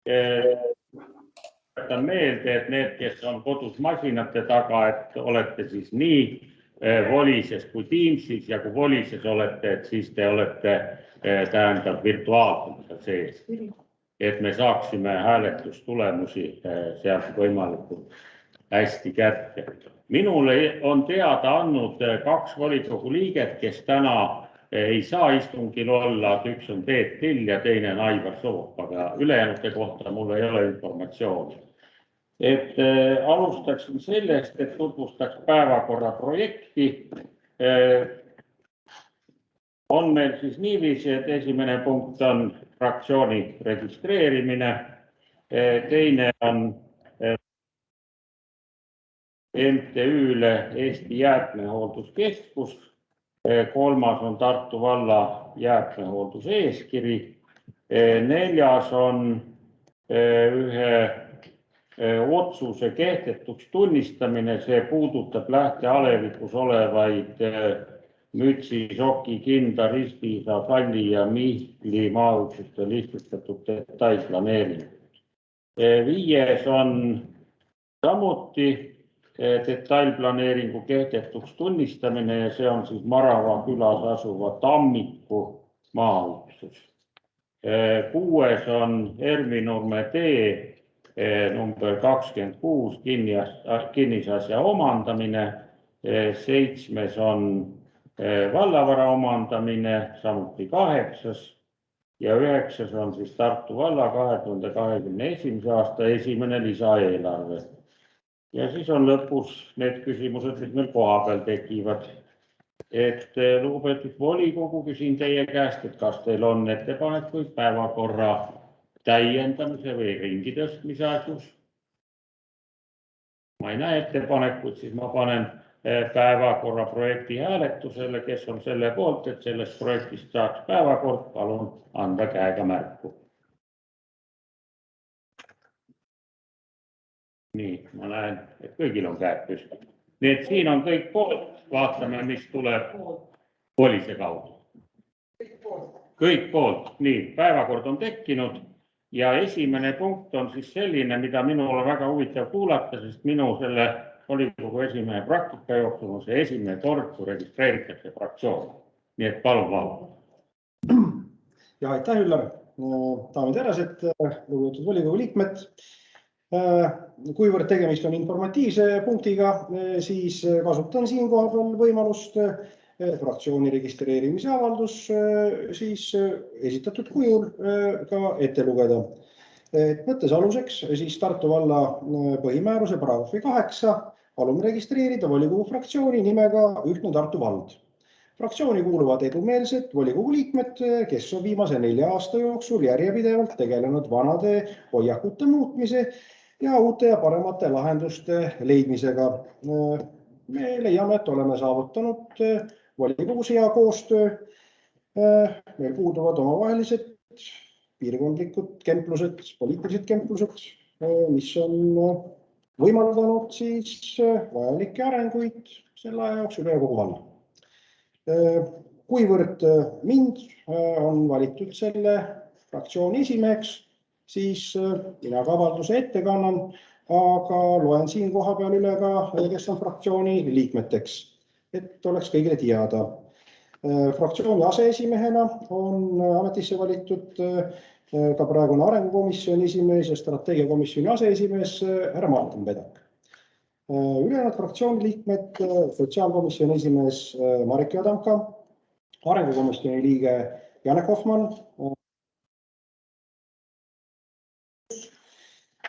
Tuletan meelde, et need, kes on kodus masinate taga, et olete siis nii Volises kui Teamsis ja kui Volises olete, et siis te olete tähendab virtuaalselt sees, et me saaksime hääletustulemusi sealt võimalikult hästi kätte. Minule on teada andnud 2 volikogu liiget, kes täna ei saa istungil olla, et üks on Peet Till ja teine on Aivar Soop, aga ülejäänute kohta mul ei ole informatsiooni. Et alustaksin sellest, et tutvustaks päevakorra projekti. On meil siis niiviisi, et esimene punkt on fraktsiooni registreerimine, teine on MTÜ-le Eesti Jäätmehoolduskeskus, kolmas on Tartu valla jäätmehoolduse eeskiri, neljas on ühe otsuse kehtetuks tunnistamine, see puudutab lähtealevikus olevaid Mütsi, Soki, Kinda, Ristiisa, Kalli ja Mihkli maaüksuste lihtsustatud detailplaneeringut. Viies on samuti detailplaneeringu kehtetuks tunnistamine ja see on siis Marava külas asuva Tammiku maaüksus. Kuues on Erminurme tee number 26 kinnisasja omandamine, seitsmes on vallavara omandamine, samuti 8. ja 9. on siis Tartu valla 2021. aasta esimene lisaeelarve. Ja siis on lõpus need küsimused, mis meil kohapeal tekivad. Et lugupeetud volikogu, küsin teie käest, et kas teil on ettepanekuid päevakorra täiendamise või ringi tõstmise asjus? Ma ei näe ettepanekuid, siis ma panen päevakorra projekti hääletusele, kes on selle poolt, et sellest projektist saaks päevakord, palun anda käega märku. Nii, ma näen, et kõigil on käed püsti. Nii et siin on kõik poolt, vaatame, mis tuleb Volise kaudu. Kõik poolt, nii, päevakord on tekkinud ja esimene punkt on siis selline, mida minul on väga huvitav kuulata, sest minu selle volikogu esimehe praktika jooksul on see esimene kord, kui registreeritakse fraktsioon. Nii et palun vaadata. Ja aitäh, Üllar. Daamid ja härrased, lugupeetud volikogu liikmed. Kuivõrd tegemist on informatiivse punktiga, siis kasutan siin kohapeal võimalust fraktsiooni registreerimise avaldus siis esitatud kujul ka ette lugeda. Võttes aluseks siis Tartu valla põhimääruse paragrahvi 8, palume registreerida volikogu fraktsiooni nimega Ühtne Tartu vald. Fraktsiooni kuuluvad edumeelsed volikogu liikmed, kes on viimase 4 aasta jooksul järjepidevalt tegelenud vanade hoiakute muutmise ja uute ja paremate lahenduste leidmisega. Me leiame, et oleme saavutanud volikogus hea koostöö. Meil puuduvad omavahelised piirkondlikud kemplused, poliitilised kemplused, mis on võimaldanud siis vajalikke arenguid selle aja jooksul üle kogu valla. Kuivõrd mind on valitud selle fraktsiooni esimeheks, siis mina ka avalduse ette kannan, aga loen siin kohapeal üle ka, kes on fraktsiooni liikmeteks, et oleks kõigile teada. Fraktsiooni aseesimehena on ametisse valitud ka praegune arengukomisjoni esimees ja strateegiakomisjoni aseesimees härra Martin Pedak. Ülejäänud fraktsiooni liikmed, sotsiaalkomisjoni esimees Marika Adamka, arengukomisjoni liige Janek Hoffmann,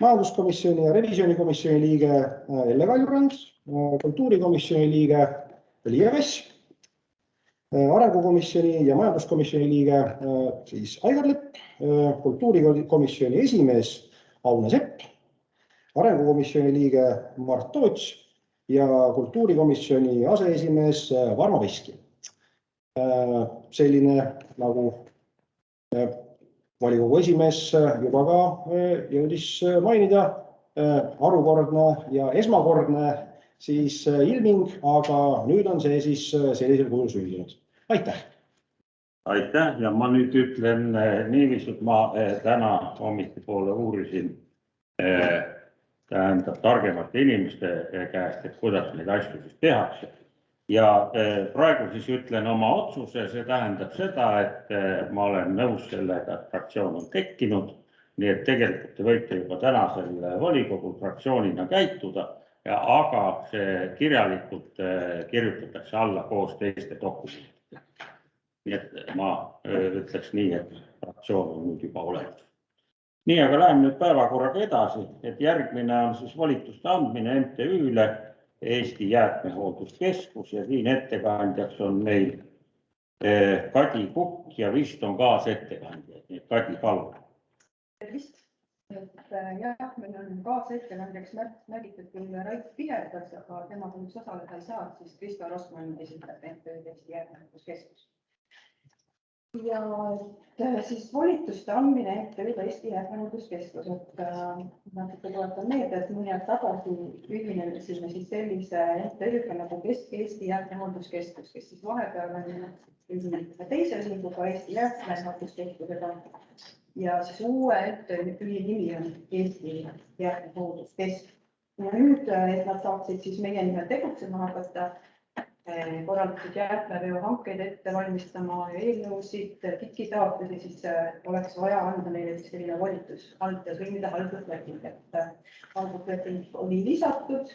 majanduskomisjoni ja revisjonikomisjoni liige Elle Kaljurand, kultuurikomisjoni liige Liia Kass, arengukomisjoni ja majanduskomisjoni liige siis Aivar Lepp, kultuurikomisjoni esimees Aune Sepp, arengukomisjoni liige Mart Toots ja kultuurikomisjoni aseesimees Varmo Veski. Selline nagu volikogu esimees juba ka jõudis mainida, harukordne ja esmakordne siis ilming, aga nüüd on see siis sellisel kujul sündinud. Aitäh! Aitäh ja ma nüüd ütlen niiviisi, et ma täna hommikupoole uurisin targemate inimeste käest, et kuidas neid asju siis tehakse. Ja praegu siis ütlen oma otsuse, see tähendab seda, et ma olen nõus sellega, et fraktsioon on tekkinud, nii et tegelikult te võite juba tänasel volikogul fraktsioonina käituda, aga see kirjalikult kirjutatakse alla koos teiste dokumentidega. Nii et ma ütleks nii, et fraktsioon on nüüd juba olemas. Nii, aga läheme nüüd päevakorraga edasi, et järgmine on siis volituste andmine MTÜ-le Eesti Jäätmehoolduskeskus ja siin ettekandjaks on meil Kadi Kukk ja vist on kaasettekandja. Nii et Kadi, palun. Tervist. Jah, meil on kaasettekandjaks märgitud küll Rait Piherdas, aga tema kunagi osaleda ei saa, siis Kristo Rosman esitab MTÜ Eesti Jäätmehoolduskeskus. Ja siis volituste andmine MTÜ-le Eesti Jäätmehoolduskeskus, et natuke tuletan meelde, et mõni aeg tagasi ühinesime siis sellise MTÜ-ga nagu Kesk-Eesti Jäätmehoolduskeskus, kes siis vahepeal on ühinenud teise ühinguga Eesti Jäätmehoolduskeskusega ja siis uue MTÜ nimi on Eesti Jäätmehoolduskeskus. Ja nüüd, et nad saaksid siis meie nimel tegutsema hakata, korraldatud jäätmeveo hankeid ette valmistama ja eelnõusid, digitaatlusi, siis oleks vaja anda neile selline volitus alt ja sõlmida haldusleping, et haldusleping oli lisatud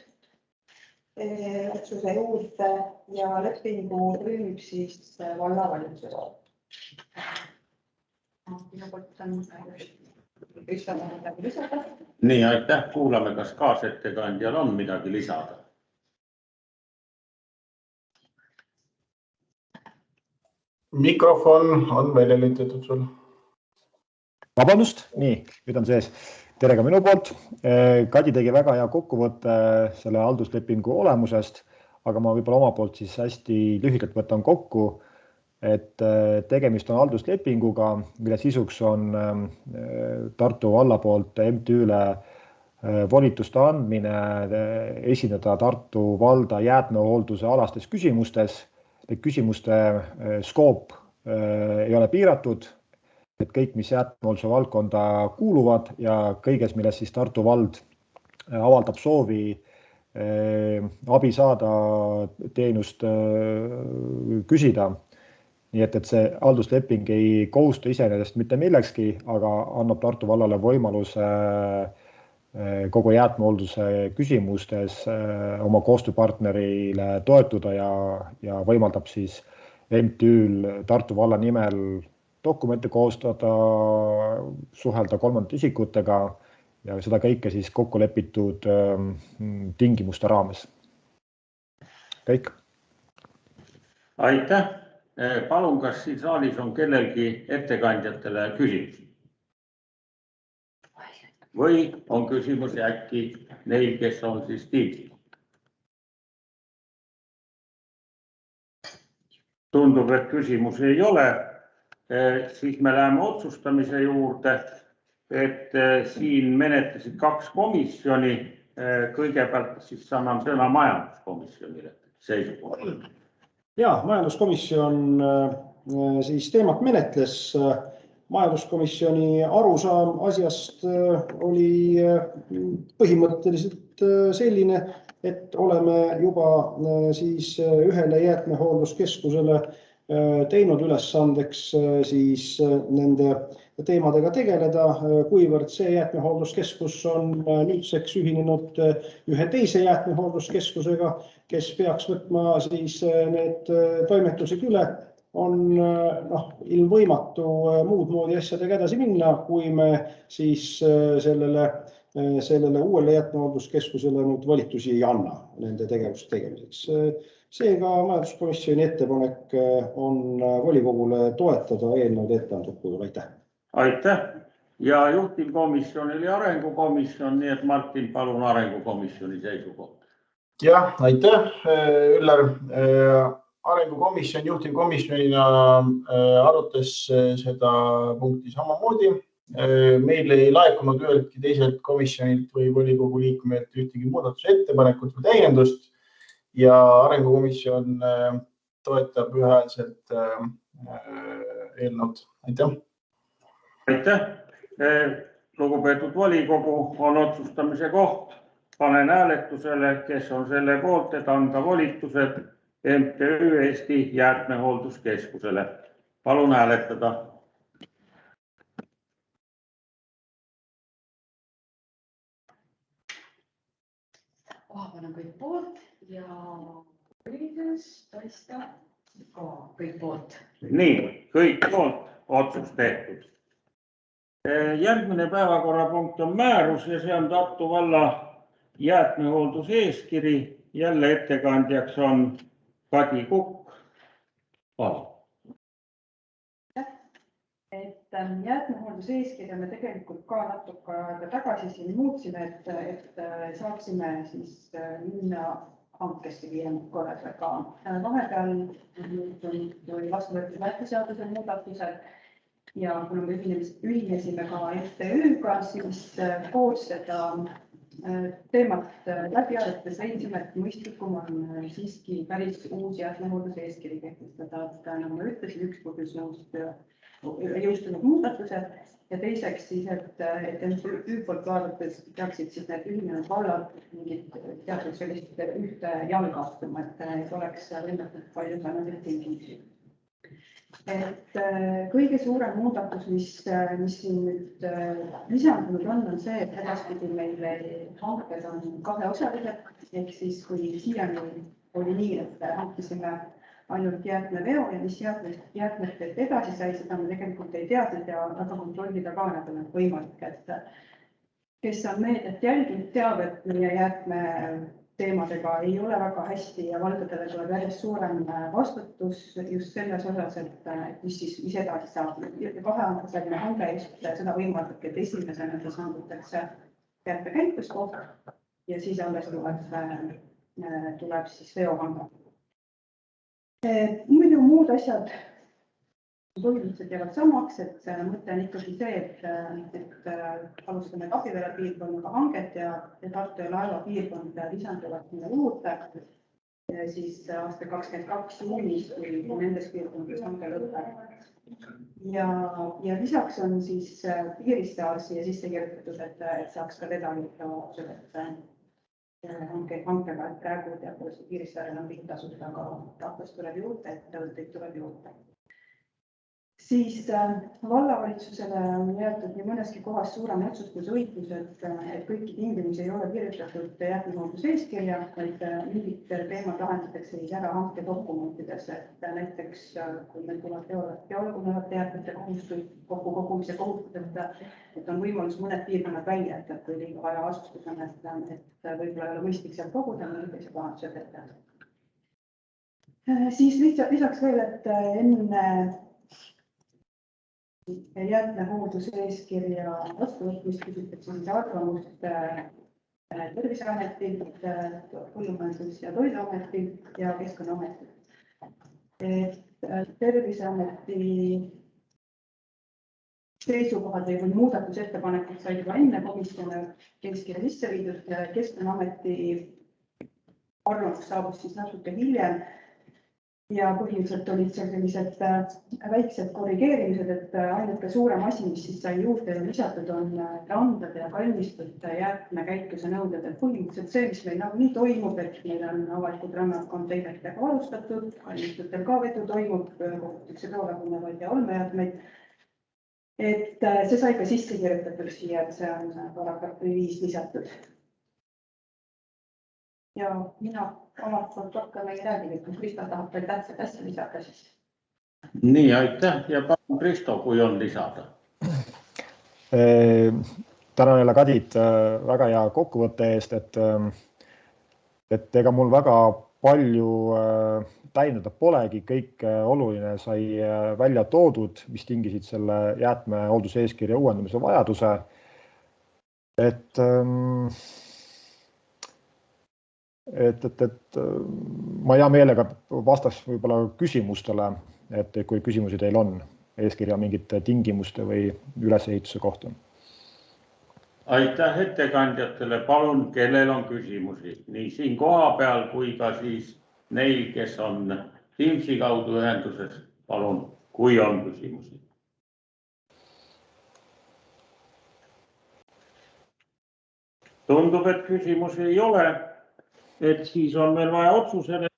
otsuse juurde ja lepingu sõlmib siis vallavalitsus. Minu poolt on midagi lisada. Nii, aitäh, kuulame, kas kaasettekandjal on midagi lisada. Mikrofon on välja lülitatud sul. Vabandust, nii, nüüd on sees. Tere ka minu poolt. Kadi tegi väga hea kokkuvõtte selle halduslepingu olemusest, aga ma võib-olla oma poolt siis hästi lühidalt võtan kokku, et tegemist on halduslepinguga, mille sisuks on Tartu valla poolt MTÜ-le volituste andmine esindada Tartu valda jäätmehoolduse alastes küsimustes. Küsimuste skoop ei ole piiratud, et kõik, mis jäätmehoolduse valdkonda kuuluvad ja kõiges, milles siis Tartu vald avaldab soovi abi saada, teenust küsida. Nii et see haldusleping ei kohusta iseenesest mitte millekski, aga annab Tartu vallale võimaluse kogu jäätmehoolduse küsimustes oma koostööpartnerile toetuda ja võimaldab siis MTÜ-l Tartu valla nimel dokumente koostada, suhelda kolmandate isikutega ja seda kõike siis kokku lepitud tingimuste raames. Kõik. Aitäh. Palun, kas siin saalis on kellelgi ettekandjatele küsimusi? Või on küsimusi äkki neil, kes on siis tiimil? Tundub, et küsimusi ei ole. Siis me läheme otsustamise juurde, et siin menetlesid 2 komisjoni. Kõigepealt siis annan sõna majanduskomisjonile seisukohale. Ja, majanduskomisjon siis teemat menetles. Majanduskomisjoni arusaam asjast oli põhimõtteliselt selline, et oleme juba siis ühele jäätmehoolduskeskusele teinud ülesandeks siis nende teemadega tegeleda, kuivõrd see jäätmehoolduskeskus on nüüdseks ühinenud ühe teise jäätmehoolduskeskusega, kes peaks võtma siis need toimetused üle. On ilmvõimatu muud moodi asjadega edasi minna, kui me siis sellele uuele jäätmehoolduskeskusele nüüd volitusi ei anna nende tegevuste tegemiseks. Seega majanduskomisjoni ettepanek on volikogule toetada eelnõud ette antud kujul. Aitäh. Aitäh. Ja juhtivkomisjon oli arengukomisjon, nii et Martin, palun arengukomisjoni seisukoht. Jah, aitäh, Üllar. Arengukomisjon juhtivkomisjonina arutas seda punkti samamoodi. Meil ei laekunud üheltki teiselt komisjonilt või volikogu liikmelt ühtegi muudatusettepanekut või täiendust ja arengukomisjon toetab ühäälselt eelnõud. Aitäh! Aitäh! Lugupeetud volikogu on otsustamise koht. Panen hääletusele, kes on selle poolt, et anda volitused MTÜ Eesti Jäätmehoolduskeskusele. Palun hääletada. Vahepeal on kõik poolt ja paistab ka kõik poolt. Nii, kõik poolt, otsus tehtud. Järgmine päevakorrapunkt on määrus ja see on Tartu valla jäätmehoolduseeskiri. Jälle ettekandjaks on Kadi Kukk. Palun. Jäätmehoolduseeskirja me tegelikult ka natuke aega tagasi siin muutsime, et saaksime siis minna hankesse kiiremat korras, aga vahepeal oli vastu võetud lähteseaduse muudatused ja kuna me ühinesime ka MTÜ-ga, siis koos seda teemat läbi arvates leidsime, et mõistlikum on siiski päris uus jäätmehoolduseeskiri kehtestada, et nagu ma ütlesin, üks põhjus jõustunud muudatused ja teiseks siis, et MTÜ poolt vaadates peaksid siis need ühinenud vallad mingid teatud sellist ühte jalga astuma, et oleks võimalikult palju sarnaseid tingimusi. Et kõige suurem muudatus, mis siin nüüd lisandunud on see, et edaspidi meil hanked on kaheosalised, ehk siis kui siiani oli nii, et hankisime ainult jäätmeveo ja mis jäätmetelt edasi sai, seda me tegelikult ei teadnud ja väga kontrollida ka nagu on võimalik, et kes on meediat jälginud, teab, et meie jäätmeteemadega ei ole väga hästi ja valdadele tuleb järjest suurem vastutus just selles osas, et mis edasi saab. Kaheampasaline hange just seda võimaldab, et esimesena siis hangutakse jäätmekäitluskoht ja siis alles tuleb siis veohange. Muidu muud asjad põhimõtteliselt jäävad samaks, et mõte on ikkagi see, et alustame Kapivere piirkonnaga hanget ja Tartu ja Laeva piirkond lisanduvad sinna juurde siis aasta 2022 juunis, kui nendes piirkondades hange lõpeb. Ja lisaks on siis Piirissaar siia sisse kirjutatud, et saaks ka teda hankega, et praegu teatavasti Piirissaarel on kõik tasud, aga rahvast tuleb juurde, ettevõtteid tuleb juurde. Siis vallavalitsusele on jäetud nii mõneski kohas suurem otsustusõigus, et kõiki tingimusi ei ole kirjutatud jäätmehoolduseeskirja, vaid mingid teemad lahendatakse siis ära hanke dokumentides, et näiteks kui meil tuleb geoloogunevate jäätmete kokkukogumise kohustus, et on võimalus mõned piirkonnad välja jätta, kui liiga vaja asustus on, et võib-olla ei ole mõistlik sealt koguda, teised lahendused ette. Siis lisaks veel, et enne jäätmehoolduseeskirja vastuvõtmist küsitakse siis arvamust Terviseametilt, Põllumajandus- ja Toiduametilt ja Keskkonnaametilt. Terviseameti seisukohad või muudatusettepanekud said juba enne komisjoni eeskirja sisse viidud. Keskkonnaameti arvamus saabus siis natuke hiljem. Ja põhiliselt olid seal sellised väiksed korrigeerimised, et ainuke suurem asi, mis siis sai juurde ja lisatud, on randade ja kalmistute jäätmekäitluse nõuded. Põhimõtteliselt see, mis meil nagunii toimub, et meil on avalikud rannad konteineritega varustatud, kalmistutel ka vedu toimub, kogutakse toolagunevaid ja olmejäätmeid. Et see sai ka sisse kirjutatud siia, et see on paragrahvi 5 lisatud. Ja mina omalt poolt rohkem ei räägi, kui Kristo tahab veel tähtsad asja lisada siis. Nii, aitäh ja palun Kristo, kui on lisada. Tänan jälle Kadit väga hea kokkuvõtte eest, et ega mul väga palju täiendada polegi, kõik oluline sai välja toodud, mis tingisid selle jäätmehoolduseeskirja uuendamise vajaduse. Et ma hea meelega vastaks võib-olla küsimustele, et kui küsimusi teil on eeskirja mingite tingimuste või ülesehituse kohta. Aitäh ettekandjatele, palun, kellel on küsimusi nii siin koha peal kui ka siis neil, kes on Teamsi kaudu ühenduses, palun kui on küsimusi. Tundub, et küsimusi ei ole, et siis on meil vaja otsusele.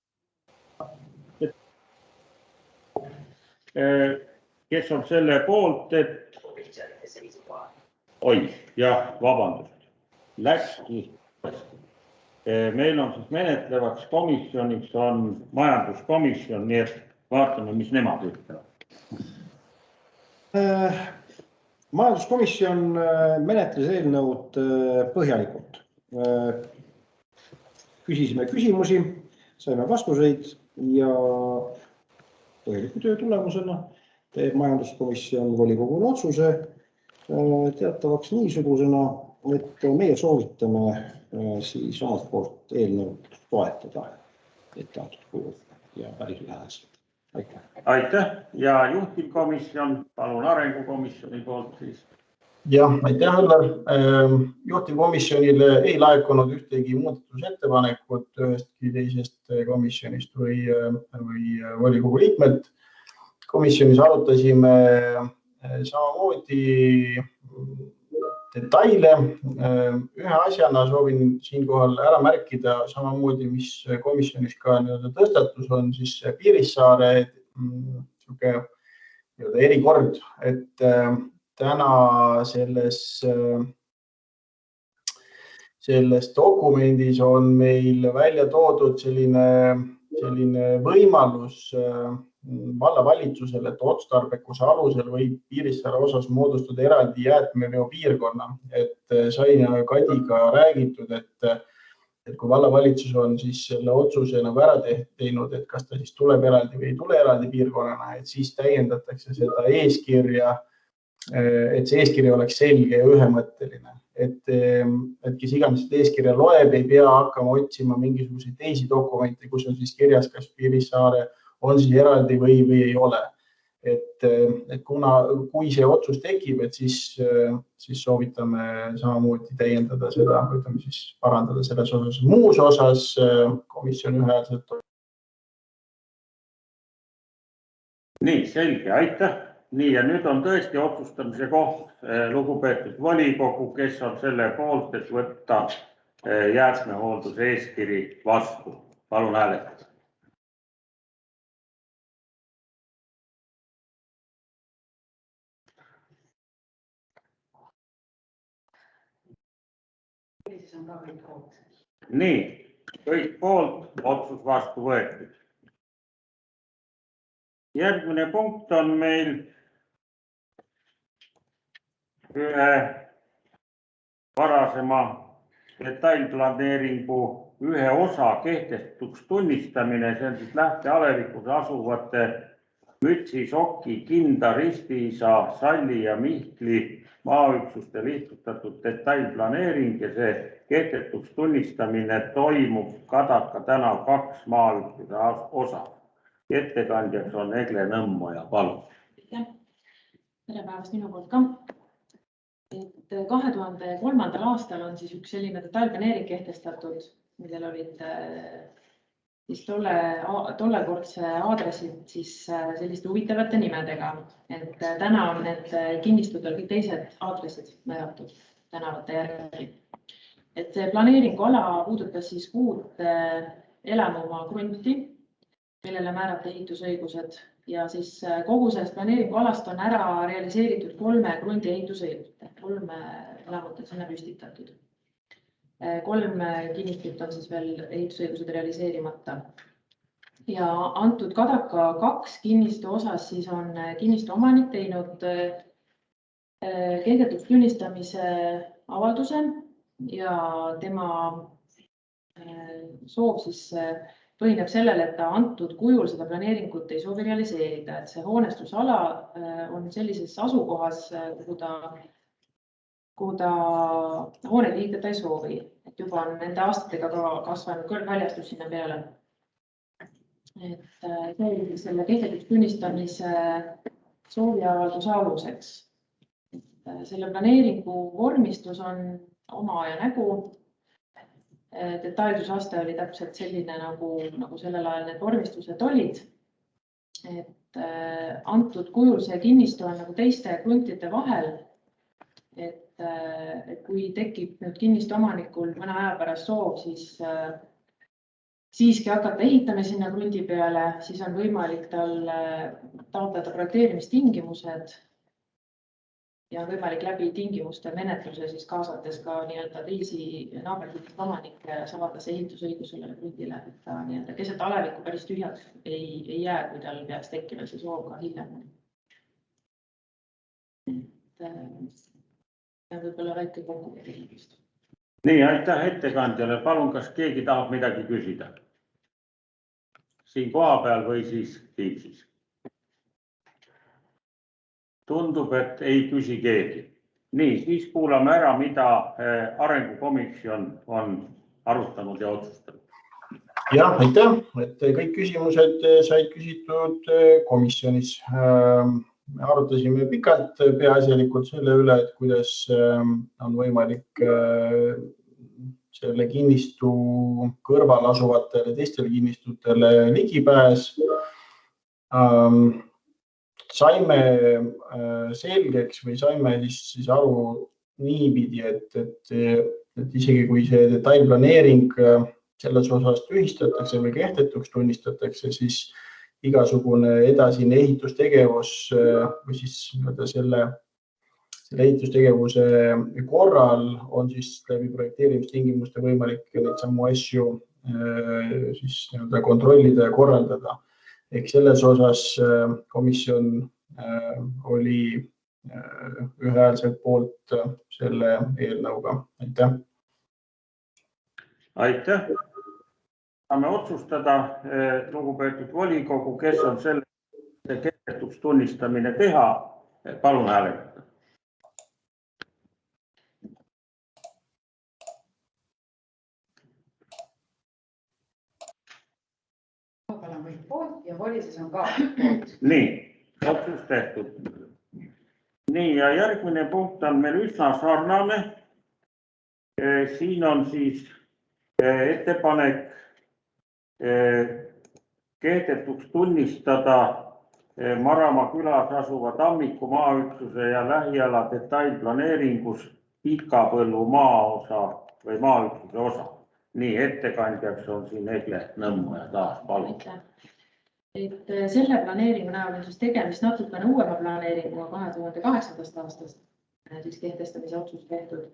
Kes on selle poolt, et vabandust, läkski. Meil on siis menetlevaks komisjoniks on majanduskomisjon, nii et vaatame, mis nemad ütlevad. Majanduskomisjon menetles eelnõud põhjalikult. Küsisime küsimusi, saime vastuseid ja põhjaliku töö tulemusena teeb majanduskomisjon volikogule otsuse teatavaks niisugusena, et meie soovitame siis omalt poolt eelnõu toetada etteantud kujul ja päris lähedalt. Aitäh. Aitäh ja juhtivkomisjon, palun arengukomisjoni poolt siis. Jah, aitäh, Üllar. Juhtivkomisjonile ei laekunud ühtegi muudatusettepanekut ühestki teisest komisjonist või volikogu liikmelt. Komisjonis arutasime samamoodi detaile. Ühe asjana soovin siinkohal ära märkida samamoodi, mis komisjonis ka tõstatus on, siis Piirissaare erikord, et täna selles dokumendis on meil välja toodud selline võimalus vallavalitsusele, et otstarbekuse alusel võib Piirissaare osas moodustada eraldi jäätmeveo piirkonna. Et sai Kadiga räägitud, et kui vallavalitsus on siis selle otsuse ära teinud, et kas ta siis tuleb eraldi või ei tule eraldi piirkonnana, et siis täiendatakse seda eeskirja, et see eeskiri oleks selge ja ühemõtteline. Et kes iganes seda eeskirja loeb, ei pea hakkama otsima mingisuguseid teisi dokumente, kus on siis kirjas, kas Piirissaare on siis eraldi või ei ole. Et kui see otsus tekib, et siis soovitame samamoodi täiendada seda, võtame siis parandada selles osas. Muus osas komisjon ühehäälselt. Nii, selge, aitäh. Nii, ja nüüd on tõesti otsustamise koht, lugupeetud volikogu, kes on selle poolt, et võtta jäätmehoolduse eeskiri vastu. Palun hääletada. Nii, kõik poolt, otsus vastu võetud. Järgmine punkt on meil ühe varasema detailplaneeringu ühe osa kehtetuks tunnistamine, see on siis lähtealevikus asuvate Mütsi, Soki, Kinda, Ristiisa, Salli ja Mihkli maaüksuste lihtsustatud detailplaneering ja see kehtetuks tunnistamine toimub Kadaka tänav 2 maaüksuse osa. Ettekandjaks on Egle Nõmmoja, palun. Tere päevast minu poolt ka. 2003. aastal on siis üks selline detailplaneering kehtestatud, millel olid siis tollekordse aadressid siis selliste huvitavate nimedega. Et täna on need kinnistutel kõik teised aadressid määratud tänavate järgi. Et see planeeringuala puudutas siis 6 elamumaa krunti, millele määrati ehitusõigused ja siis kogu sellest planeeringualast on ära realiseeritud 3 krundi ehitusõigust, 3 elamut on sinna püstitatud. 3 kinnistut on siis veel ehitusõigused realiseerimata. Ja antud Kadaka 2 kinnistu osas siis on kinnistu omanik teinud kehtetuks tunnistamise avalduse ja tema soov siis põhineb sellele, et ta antud kujul seda planeeringut ei soovi realiseerida, et see hoonestusala on sellises asukohas, kuhu ta hooneid liitada ei soovi, et juba on nende aastatega ka kasvanud kõrgväljastus sinna peale. Et see oli selle kehtetuks tunnistamise sooviavalduse aluseks. Selle planeeringu vormistus on oma ja nägu. Detailsusaste oli täpselt selline, nagu sellel ajal need vormistused olid. Et antud kujul see kinnistu on nagu teiste kruntide vahel. Et kui tekib nüüd kinnistu omanikul mõne aja pärast soov, siis siiski hakata ehitama sinna krundi peale, siis on võimalik tal taotleda projekteerimistingimused ja on võimalik läbi tingimuste menetluse siis kaasates ka nii-öelda teisi naaberliikide omanikke saada see ehitusõigusele krundile, et ta nii-öelda keset alevikku päris tühjaks ei jää, kui tal peaks tekkima see soov ka hiljem. Võib-olla väike kokkuvõte. Nii, aitäh ettekandjale. Palun, kas keegi tahab midagi küsida? Siin koha peal või siis Teamsis? Tundub, et ei küsi keegi. Nii, siis kuulame ära, mida arengukomisjon on arutanud ja otsustanud. Jah, aitäh, et kõik küsimused said küsitud komisjonis. Me arutasime pikalt peaasjalikult selle üle, et kuidas on võimalik selle kinnistu kõrval asuvatele teistele kinnistutele ligipääs. Saime selgeks või saime siis aru niipidi, et isegi kui see detailplaneering selles osas tühistatakse või kehtetuks tunnistatakse, siis igasugune edasine ehitustegevus või siis selle ehitustegevuse korral on siis läbi projekteerimistingimuste võimalik neid samu asju siis kontrollida ja korraldada. Ehk selles osas komisjon oli ühehäälselt poolt selle eelnõuga. Aitäh! Aitäh! Saame otsustada, lugupeetud volikogu, kes on selle kehtetuks tunnistamine teha. Palun hääletada. Poolt ja volises on ka poolt. Nii, otsus tehtud. Nii, ja järgmine punkt on meil üsna sarnane. Siin on siis ettepanek kehtetuks tunnistada Maramaa külas asuva Tammiku maaüksuse ja lähiala detailplaneeringus Pikapõllu maaosa või maaüksuse osa. Nii, ettekandjaks on siin Egle Nõmmu ja taas palun. Et selle planeeringu näol on siis tegemist natukene uuema planeeringuga 2008. aastast siis kehtestamise otsus tehtud.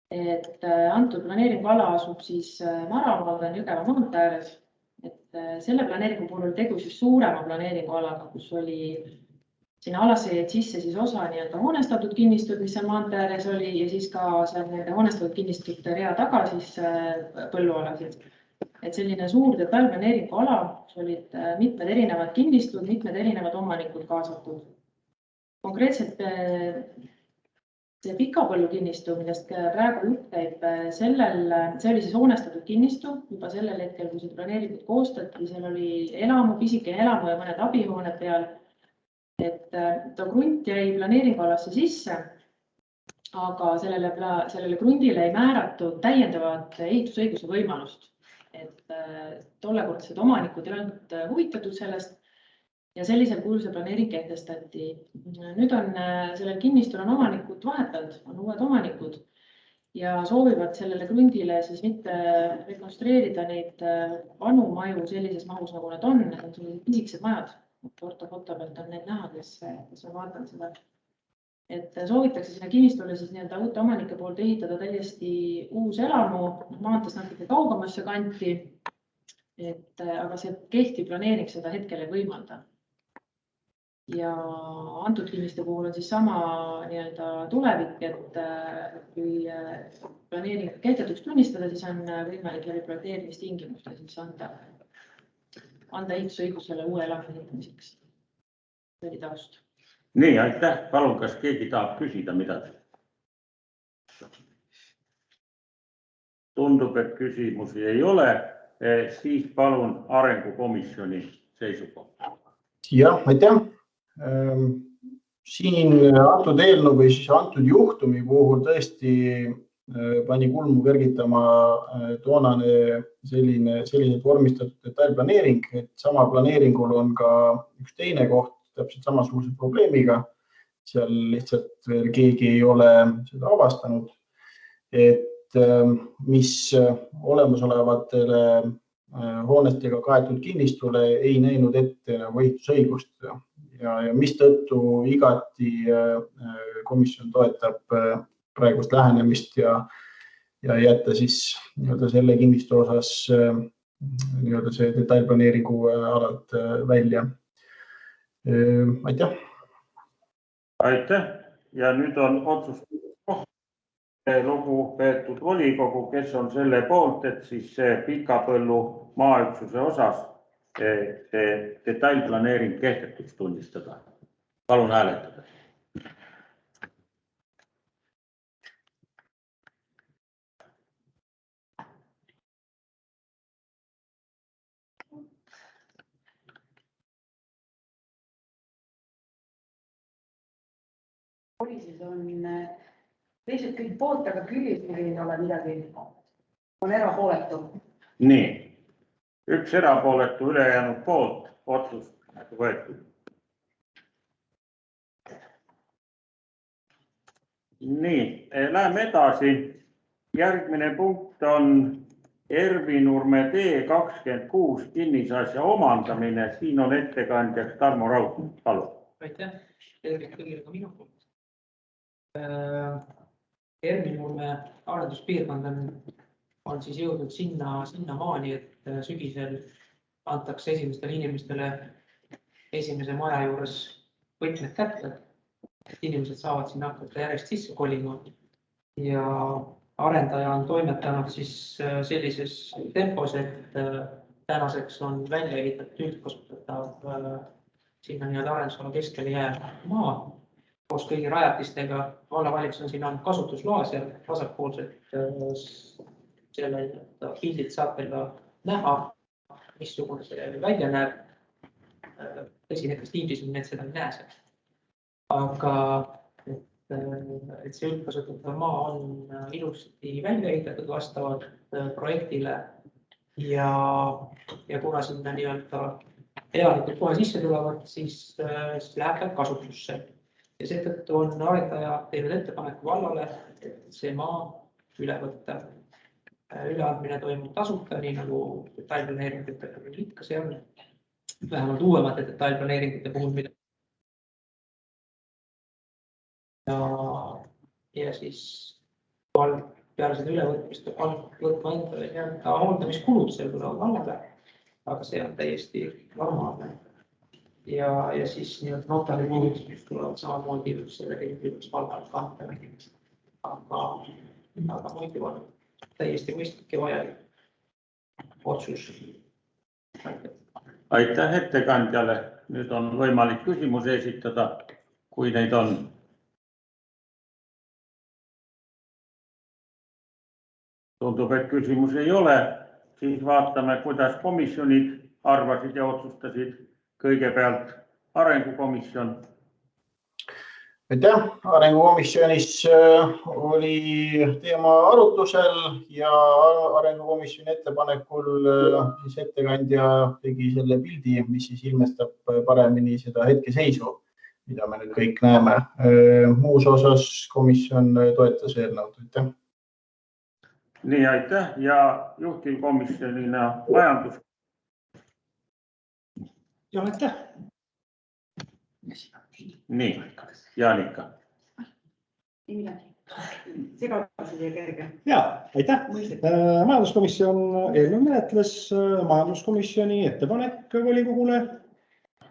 Et antud planeeringuala asub siis Maramaal, on Jõgeva maantee ääres. Et selle planeeringu puhul tegu siis suurema planeeringualaga, kus oli sinna alasse jäid sisse siis osa nii-öelda hoonestatud kinnistud, mis seal maantee ääres oli ja siis ka seal nende hoonestatud kinnistute rea taga siis põllualasid. Et selline suur detailplaneeringu ala, kus olid mitmed erinevad kinnistud, mitmed erinevad omanikud kaasatud. Konkreetselt see Pikapõllu kinnistu, millest praegu jutt käib, see oli siis hoonestatud kinnistu juba sellel hetkel, kui see planeeringut koostati, seal oli elamu, pisikene elamu ja mõned abihooned peal. Et ta krunt jäi planeeringualasse sisse, aga sellele krundile ei määratud täiendavat ehitusõiguse võimalust. Et tollekordsed omanikud ei olnud huvitatud sellest ja sellisel kujul see planeering kehtestati. Nüüd on sellel kinnistul on omanikud vahetanud, on uued omanikud ja soovivad sellele krundile siis mitte rekonstrueerida neid vanu maju sellises mahus, nagu nad on. Need on sellised pisikesed majad. Ortofoto pealt on need näha, kes on vaadanud seda. Et soovitakse sinna kinnistule siis nii-öelda uute omanike poolt ehitada täiesti uus elamu, maantees natuke kaugemasse kanti, aga see kehtiv planeering seda hetkel ei võimalda. Ja antud kinniste puhul on siis sama nii-öelda tulevik, et kui planeering kehtetuks tunnistada, siis on võimalik läbi projekteerimistingimuste siis anda ehitusõigusele uue elamu ehitamiseks. See oli taust. Nii, aitäh. Palun, kas keegi tahab küsida midagi? Tundub, et küsimusi ei ole. Siis palun arengukomisjoni seisukoht. Jah, aitäh. Siin antud eelnõu või siis antud juhtumi puhul tõesti pani kulmu kergitama toonane selliselt vormistatud detailplaneering, et sama planeeringul on ka üks teine koht täpselt samasuguse probleemiga. Seal lihtsalt veel keegi ei ole seda avastanud, et mis olemasolevatele hoonestega kaetud kinnistule ei näinud ette ehitusõigust ja mistõttu igati komisjon toetab praegust lähenemist ja jätta siis selle kinnistu osas see detailplaneeringu alalt välja. Aitäh! Aitäh! Ja nüüd on otsus lugupeetud volikogu, kes on selle poolt, et siis Pikapõllu maaüksuse osas see detailplaneering kehtetuks tunnistada. Palun hääletada. Poliisis on teised kõik poolt, aga küljes ei ole midagi. On erapooletu. Nii, üks erapooletu ülejäänud poolt otsus võetud. Nii, läheme edasi. Järgmine punkt on Ervinurme D26 kinnisasja omandamine. Siin on ettekandjaks Tarmo Raud. Palun. Aitäh. Tervist kõigile ka minu poolt. Ervinurme arenduspiirkond on siis jõudnud sinna maani, et sügisel antakse esimestele inimestele esimese maja juures võtmed kätte. Inimesed saavad sinna hakata järjest sisse kolima ja arendaja on toimetanud siis sellises tempos, et tänaseks on välja ehitatud üldkasutatav sinna arendusala keskele jääv maa koos kõigi rajatistega. Vallavalitsus on siin andnud kasutusloa seal vasakpoolselt selle pildilt saab veel ka näha, missugune see välja näeb. Esinekas Teamsis on need seda ei näe seal. Aga et see üldkasutatav maa on ilusti välja ehitatud vastavalt projektile ja kuna sinna elanikud kohe sisse tulevad, siis läheb ta kasutusse. Ja seetõttu on arendaja teinud ettepaneku vallale, et see maa üle võtta. Üleandmine toimub tasuta, nii nagu detailplaneeringute ikka seal. Vähemalt uuemate detailplaneeringute puhul, mida ja siis peale seda ülevõtmist võtma enda hooldamiskulud seal tulevad vallale, aga see on täiesti normaalne. Ja siis notari kulud tulevad samamoodi selle vallal kahte. Aga muidu on täiesti mõistlik ja vajalik otsus. Aitäh ettekandjale. Nüüd on võimalik küsimusi esitada, kui neid on. Tundub, et küsimusi ei ole. Siis vaatame, kuidas komisjonid arvasid ja otsustasid. Kõigepealt arengukomisjon. Aitäh! Arengukomisjonis oli teema arutusel ja arengukomisjoni ettepanekul siis ettekandja tegi selle pildi, mis siis ilmestab paremini seda hetkeseisu, mida me nüüd kõik näeme. Muus osas komisjon toetas eelnõud. Aitäh! Nii, aitäh ja juhtivkomisjonina majandus. Ja aitäh! Nii, Jaanika. Segadused ja kerge. Ja, aitäh! Majanduskomisjon eelnõu menetles. Majanduskomisjoni ettepanek volikogule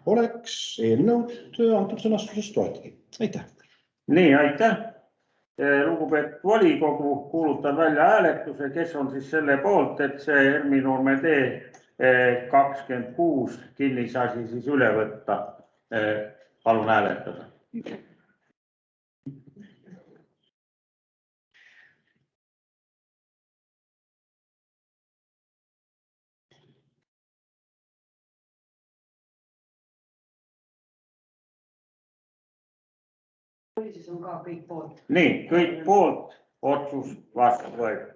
oleks eelnõud antud sõnastuses toetada. Aitäh! Nii, aitäh! Lugupeetud volikogu kuulutab välja hääletuse, kes on siis selle poolt, et see Ervinurme D26 kinnisasi siis üle võtta. Palun hääletada. Poliisis on ka kõik poolt. Nii, kõik poolt otsus vastu võetud.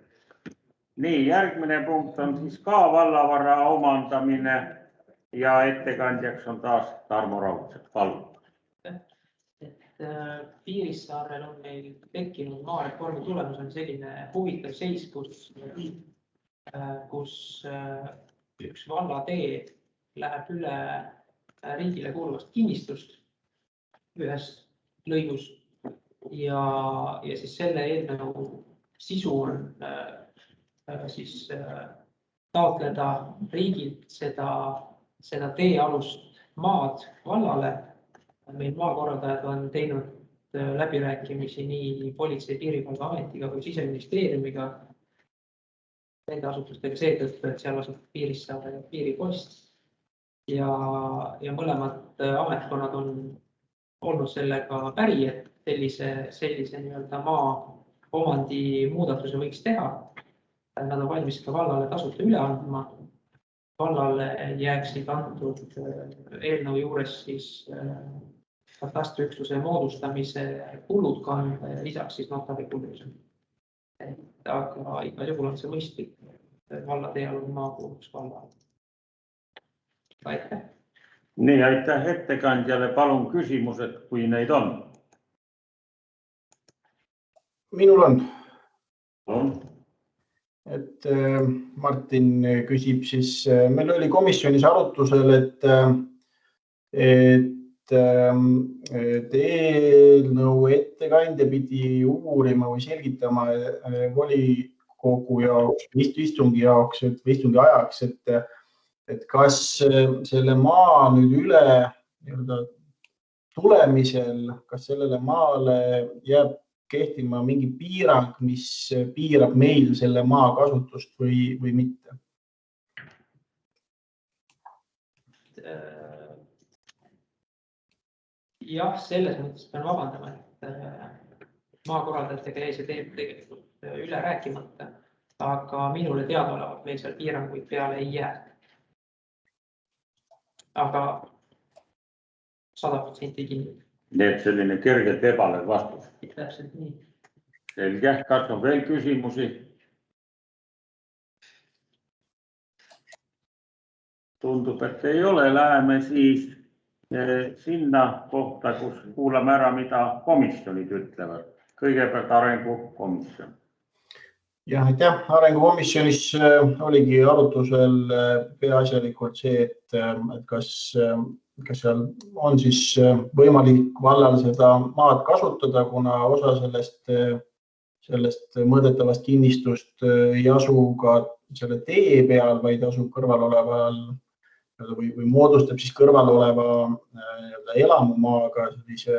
Nii, järgmine punkt on siis ka vallavara omandamine ja ettekandjaks on taas Tarmo Raudsepp. Palun. Piirissaarel on meil tekkinud maareformi tulemusena selline huvitav seis, kus üks vallatee läheb üle riigile kuuluvast kinnistust ühest lõigus ja siis selle eelnõu sisu on siis taotleda riigilt seda teealust maad vallale. Meil maakorraldajad on teinud läbirääkimisi nii Politsei- ja Piirivalveametiga kui Siseministeeriumiga nende asutustega seetõttu, et seal asub Piirissaare piiripost ja mõlemad ametkonnad on olnud sellega päri, et sellise nii-öelda maa omandi muudatuse võiks teha. Nad on valmis ka vallale tasuta üle andma. Vallale jääksid antud eelnõu juures siis katastriüksuse moodustamise kulud kanda ja lisaks siis notarikulud. Aga igal juhul on see mõistlik, vallateealune maa kuuluks vallale. Aitäh. Nii, aitäh ettekandjale. Palun küsimused, kui neid on. Minul on. On. Et Martin küsib siis, meil oli komisjonis arutusel, et eelnõu ettekandja pidi uurima või selgitama volikogu jaoks, istungi jaoks, istungi ajaks, et kas selle maa nüüd üle tulemisel, kas sellele maale jääb kehtima mingi piirang, mis piirab meil selle maa kasutust või mitte? Jah, selles mõttes pean vabandama, et maakorraldajatega jäi see teeb tegelikult üle rääkimata, aga minule teadaolevalt meil seal piiranguid peale ei jää. Aga 100% kinni. Nii et selline kergelt ebalev vastus. Täpselt nii. Selge, kas on veel küsimusi? Tundub, et ei ole. Läheme siis sinna kohta, kus kuulame ära, mida komisjonid ütlevad. Kõigepealt arengukomisjon. Ja, aitäh. Arengukomisjonis oligi arutusel peaasjalikult see, et kas seal on siis võimalik vallal seda maad kasutada, kuna osa sellest mõõdetavast kinnistust ei asu ka selle tee peal, vaid asub kõrval oleval või moodustab siis kõrval oleva elamumaaga sellise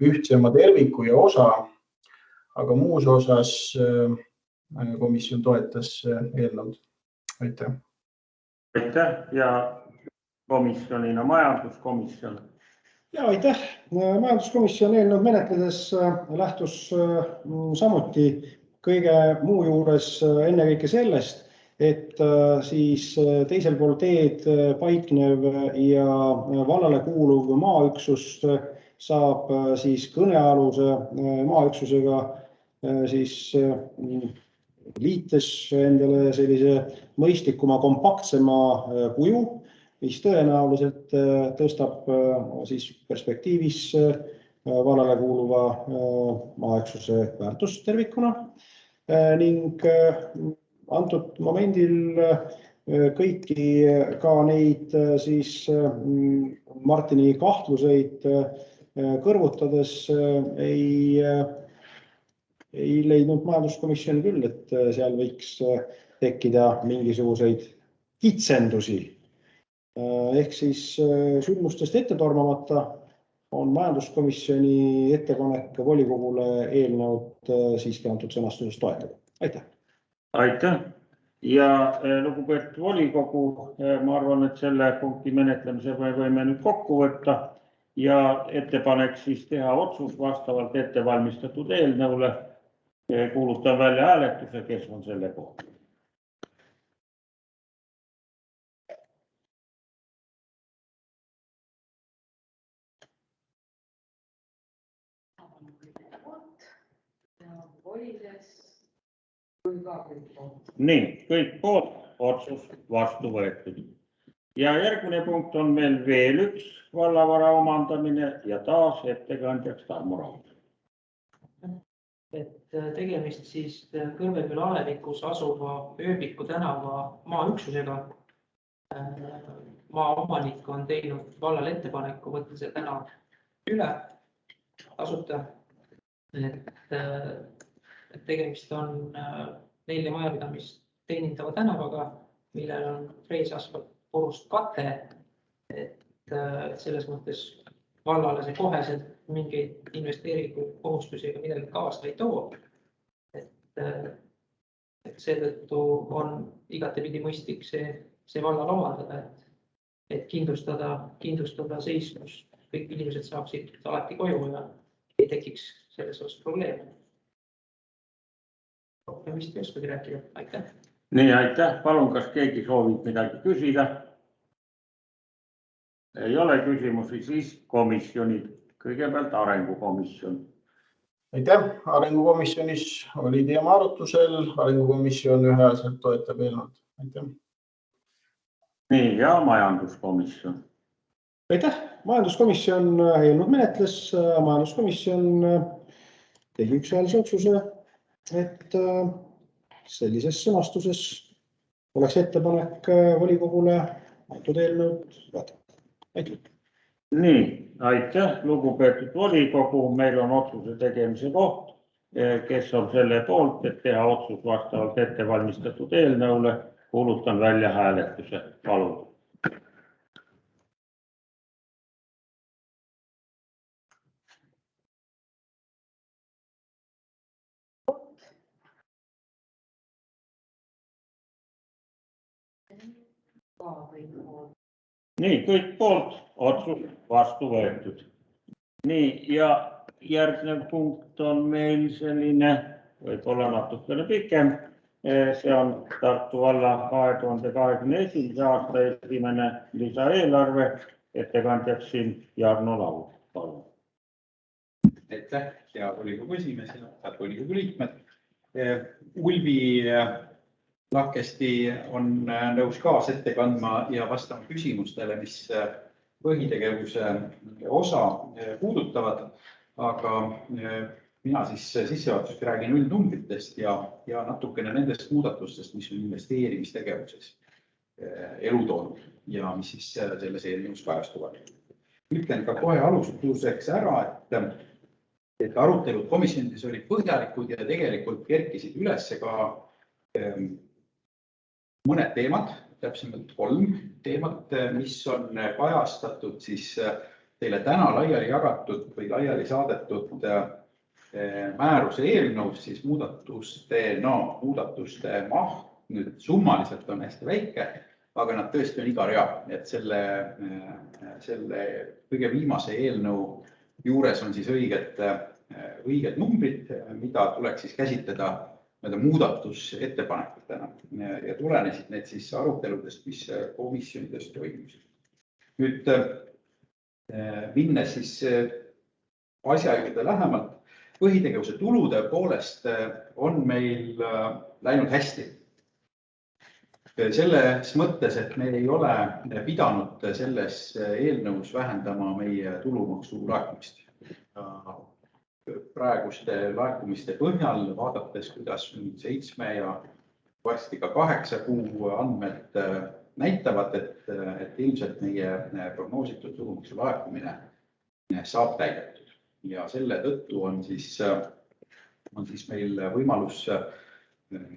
ühtsema terviku ja osa, aga muus osas komisjon toetas eelnõud. Aitäh. Aitäh ja komisjonina majanduskomisjon. Ja aitäh. Majanduskomisjon eelnõu menetledes lähtus samuti kõige muu juures ennekõike sellest, et siis teisel pool teed paiknev ja vallale kuuluv maaüksus saab siis kõnealuse maaüksusega siis liites endale sellise mõistlikuma, kompaktsema kuju, mis tõenäoliselt tõstab siis perspektiivis vallale kuuluva maaüksuse väärtust tervikuna ning antud momendil kõiki ka neid siis Martini kahtluseid kõrvutades ei leidnud majanduskomisjon küll, et seal võiks tekkida mingisuguseid kitsendusi. Ehk siis sündmustest ette tormamata on majanduskomisjoni ettepanek volikogule eelnõud siiski antud sõnastuses toetada. Aitäh. Aitäh. Ja lugupeetud volikogu, ma arvan, et selle punkti menetlemise võime nüüd kokku võtta ja ettepanek siis teha otsus vastavalt ettevalmistatud eelnõule. Kuulutan välja hääletuse, kes on selle poolt. volises. Nii, kõik poolt, otsus vastu võetud. Ja järgmine punkt on meil veel üks vallavara omandamine ja taas ettekandjaks Tarmo Raud. Tegemist siis Kõrveküla alevikus asuva Ööbiku tänava maaüksusega. Maaomanik on teinud vallale ettepaneku võtta see tänav üle tasuta. Tegemist on 4 majapidamist teenindava tänavaga, millel on freesasfalt porust kate. Selles mõttes vallale see koheselt mingeid investeeringuid, kohustusi ega midagi kaasa ei too. Seetõttu on igatepidi mõistlik see vallal omandada, et kindlustada seis, kus kõik inimesed saaksid alati koju ja ei tekiks selles osas probleeme. Rohkem vist ei oskagi rääkida. Aitäh. Nii, aitäh. Palun, kas keegi soovib midagi küsida? Ei ole küsimusi, siis komisjonid. Kõigepealt arengukomisjon. Aitäh. Arengukomisjonis oli teema arutusel. Arengukomisjon ühehäälselt toetab eelnõu. Aitäh. Nii, ja majanduskomisjon. Aitäh. Majanduskomisjon eelnõu menetles. Majanduskomisjon tegi ükshäälse otsuse, et sellises sõnastuses oleks ettepanek volikogule antud eelnõud võtta. Aitäh. Nii, aitäh, lugupeetud volikogu. Meil on otsuse tegemise koht, kes on selle poolt, et teha otsus vastavalt ettevalmistatud eelnõule. Kuulutan välja hääletuse. Palun. Nii, kõik poolt, otsus vastu võetud. Nii, ja järgnev punkt on meil selline, võib-olla natukene pikem. See on Tartu valla 2021. aasta esimene lisaeelarve. Ettekandjaks siin Jarno Laud. Palun. Aitäh, hea volikogu esimees ja head volikogu liikmed. Ulvi lahkesti on nõus kaas ette kandma ja vastama küsimustele, mis põhitegevuse osa puudutavad, aga mina siis sissejuhatuseks räägin üldnumbritest ja natukene nendest muudatustest, mis on investeerimistegevuses elu toonud ja mis siis selles eelnõus kajastuvad. Ütlen ka kohe alustuseks ära, et arutelud komisjonides olid põhjalikud ja tegelikult kerkisid üles ka mõned teemad, täpsemalt 3 teemat, mis on kajastatud siis teile täna laiali jagatud või laiali saadetud määruse eelnõus, siis muudatuste maht nüüd summaliselt on hästi väike, aga nad tõesti on iga rea. Et selle kõige viimase eelnõu juures on siis õiged numbrid, mida tuleks siis käsitleda muudatusettepanekutena ja tulenesid need siis aruteludest, mis komisjonides toimusid. Nüüd minnes siis asja juurde lähemalt, põhitegevuse tulude poolest on meil läinud hästi. Selles mõttes, et me ei ole pidanud selles eelnõus vähendama meie tulumaksu laekumist. Praeguste laekumiste põhjal vaadates, kuidas 7 ja varsti ka 8 kuu andmed näitavad, et ilmselt meie prognoositud tulumaksu laekumine saab täidetud. Ja selle tõttu on siis meil võimalus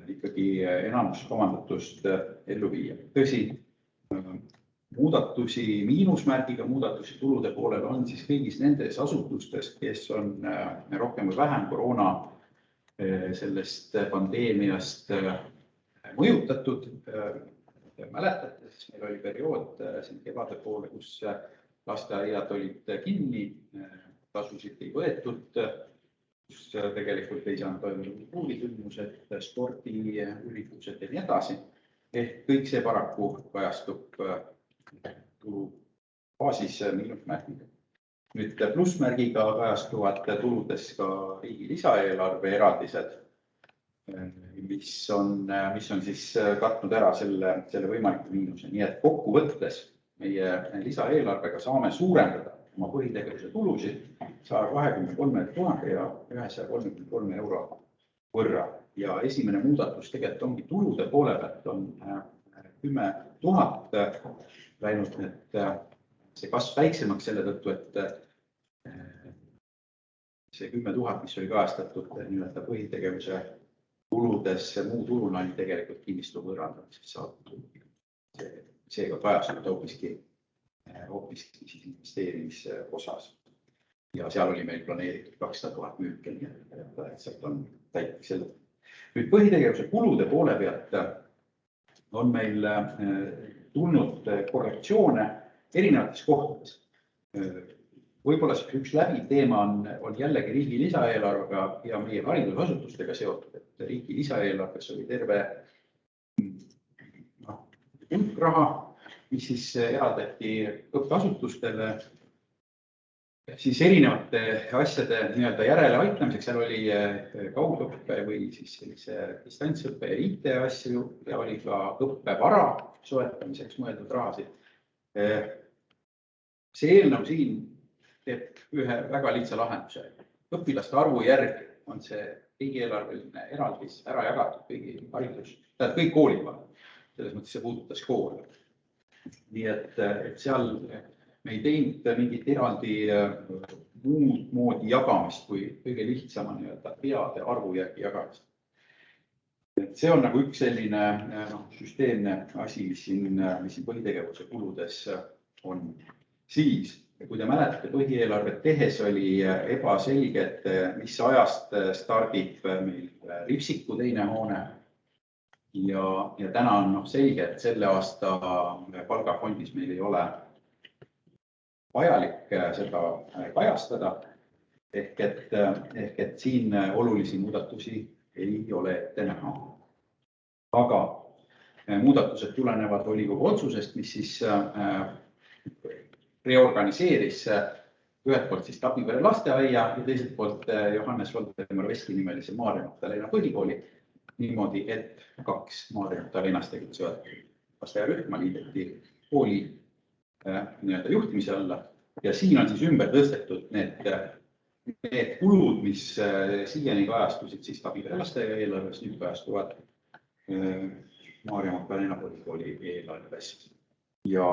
ikkagi enamus kavandatust ellu viia. Tõsi, muudatusi miinusmärgiga, muudatusi tulude poolel on siis kõigis nendes asutustes, kes on rohkem või vähem koroona sellest pandeemiast mõjutatud. Mäletate, siis meil oli periood siin kevade poole, kus lasteaiad olid kinni, tasusid ei võetud, kus tegelikult ei saanud toimuda koolitündmused, spordiüritused ja nii edasi. Ehk kõik see paraku kajastub tulubaasis miinusmärgiga. Nüüd plussmärgiga kajastuvad tuludes ka riigi lisaeelarve eraldised mis on siis katnud ära selle võimaliku miinuse. Nii et kokkuvõttes meie lisaeelarvega saame suurendada oma põhitegevuse tulusid 123 133 euro võrra. Ja esimene muudatus tegelikult ongi tulude poole pealt on 10 000 läinud, et see kasv väiksemaks selle tõttu, et see 10 000, mis oli kajastatud nii-öelda põhitegevuse tuludes, muu tuluna oli tegelikult kinnistu võõrandamiseks saadud. Seega kajastud hoopiski investeerimise osas. Ja seal oli meil planeeritud 200 000 müüki, nii et sealt on täitmik selle. Nüüd põhitegevuse kulude poole pealt on meil tulnud korrektsioone erinevates kohtades. Võib-olla üks läbiv teema on jällegi riigi lisaeelarvega ja meie haridusasutustega seotud, et riigi lisaeelarves oli terve hulk raha, mis siis eraldati õppeasutustele siis erinevate asjade nii-öelda järeleaitamiseks. Seal oli kaugõppe või siis sellise distantsõppe ja IT asju ja oli ka õppevara soetamiseks mõeldud rahasid. See eelnõu siin teeb ühe väga lihtsa lahenduse. Õpilaste arvu järgi on see riigieelarveline eraldis ära jagatud kõigi haridus, kõik koolid vahel. Selles mõttes see puudutas koole. Nii et seal me ei teinud mingit eraldi muud moodi jagamist kui kõige lihtsama peade arvu järgi jagamist. See on nagu üks selline süsteemne asi, mis siin põhitegevuse kuludes on. Siis, kui te mäletate, põhieelarvet tehes oli ebaselge, et mis ajast stardib meil Ripsiku teine hoone. Ja täna on selge, et selle aasta palgafondis meil ei ole vajalik seda kajastada, ehk et siin olulisi muudatusi ei ole ette näha. Aga muudatused tulenevad volikogu otsusest, mis siis reorganiseeris ühelt poolt siis Tapivere lasteaia ja teiselt poolt Johannes Voldemar Veski nimelise Maarja Magdalena põhikooli niimoodi, et 2 Maarja Magdalenas tegutsevad lasteaiarühma liideti kooli juhtimise alla ja siin on siis ümber tõstetud need kulud, mis siiani kajastusid siis Tapivere lasteaia eelarves, nüüd kajastuvad Maarja Magdalena põhikooli eelarves. Ja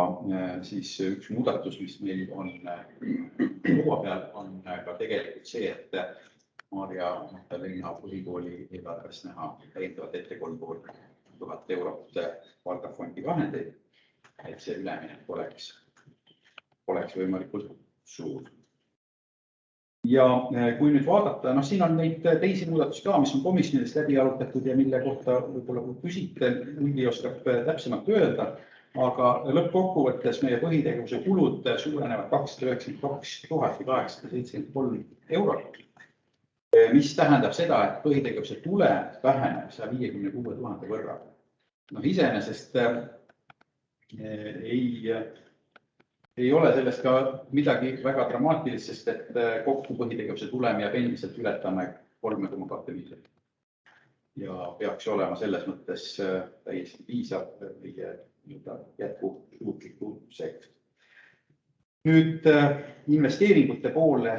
siis üks muudatus, mis meil on luua peal, on ka tegelikult see, et Maarja Magdalena põhikooli eelarves näha täiendavad ette 3,5 000 eurot palgafondi vahendeid, et see üleminek oleks võimalikult suur. Ja kui nüüd vaadata, siin on neid teisi muudatusi ka, mis on komisjonidest läbi arutatud ja mille kohta võib-olla kui küsite, Ulvi oskab täpsemalt öelda, aga lõppkokkuvõttes meie põhitegevuse kulud suurenevad 292 873 eurot, mis tähendab seda, et põhitegevuse tule väheneb 156 000 võrra. Iseenesest ei ole sellest ka midagi väga dramaatilist, sest et kokku põhitegevuse tulem jääb endiselt ületame 3,2 miljonit. Ja peaks olema selles mõttes täiesti piisav meie jätkusuutliku sektor. Nüüd investeeringute poole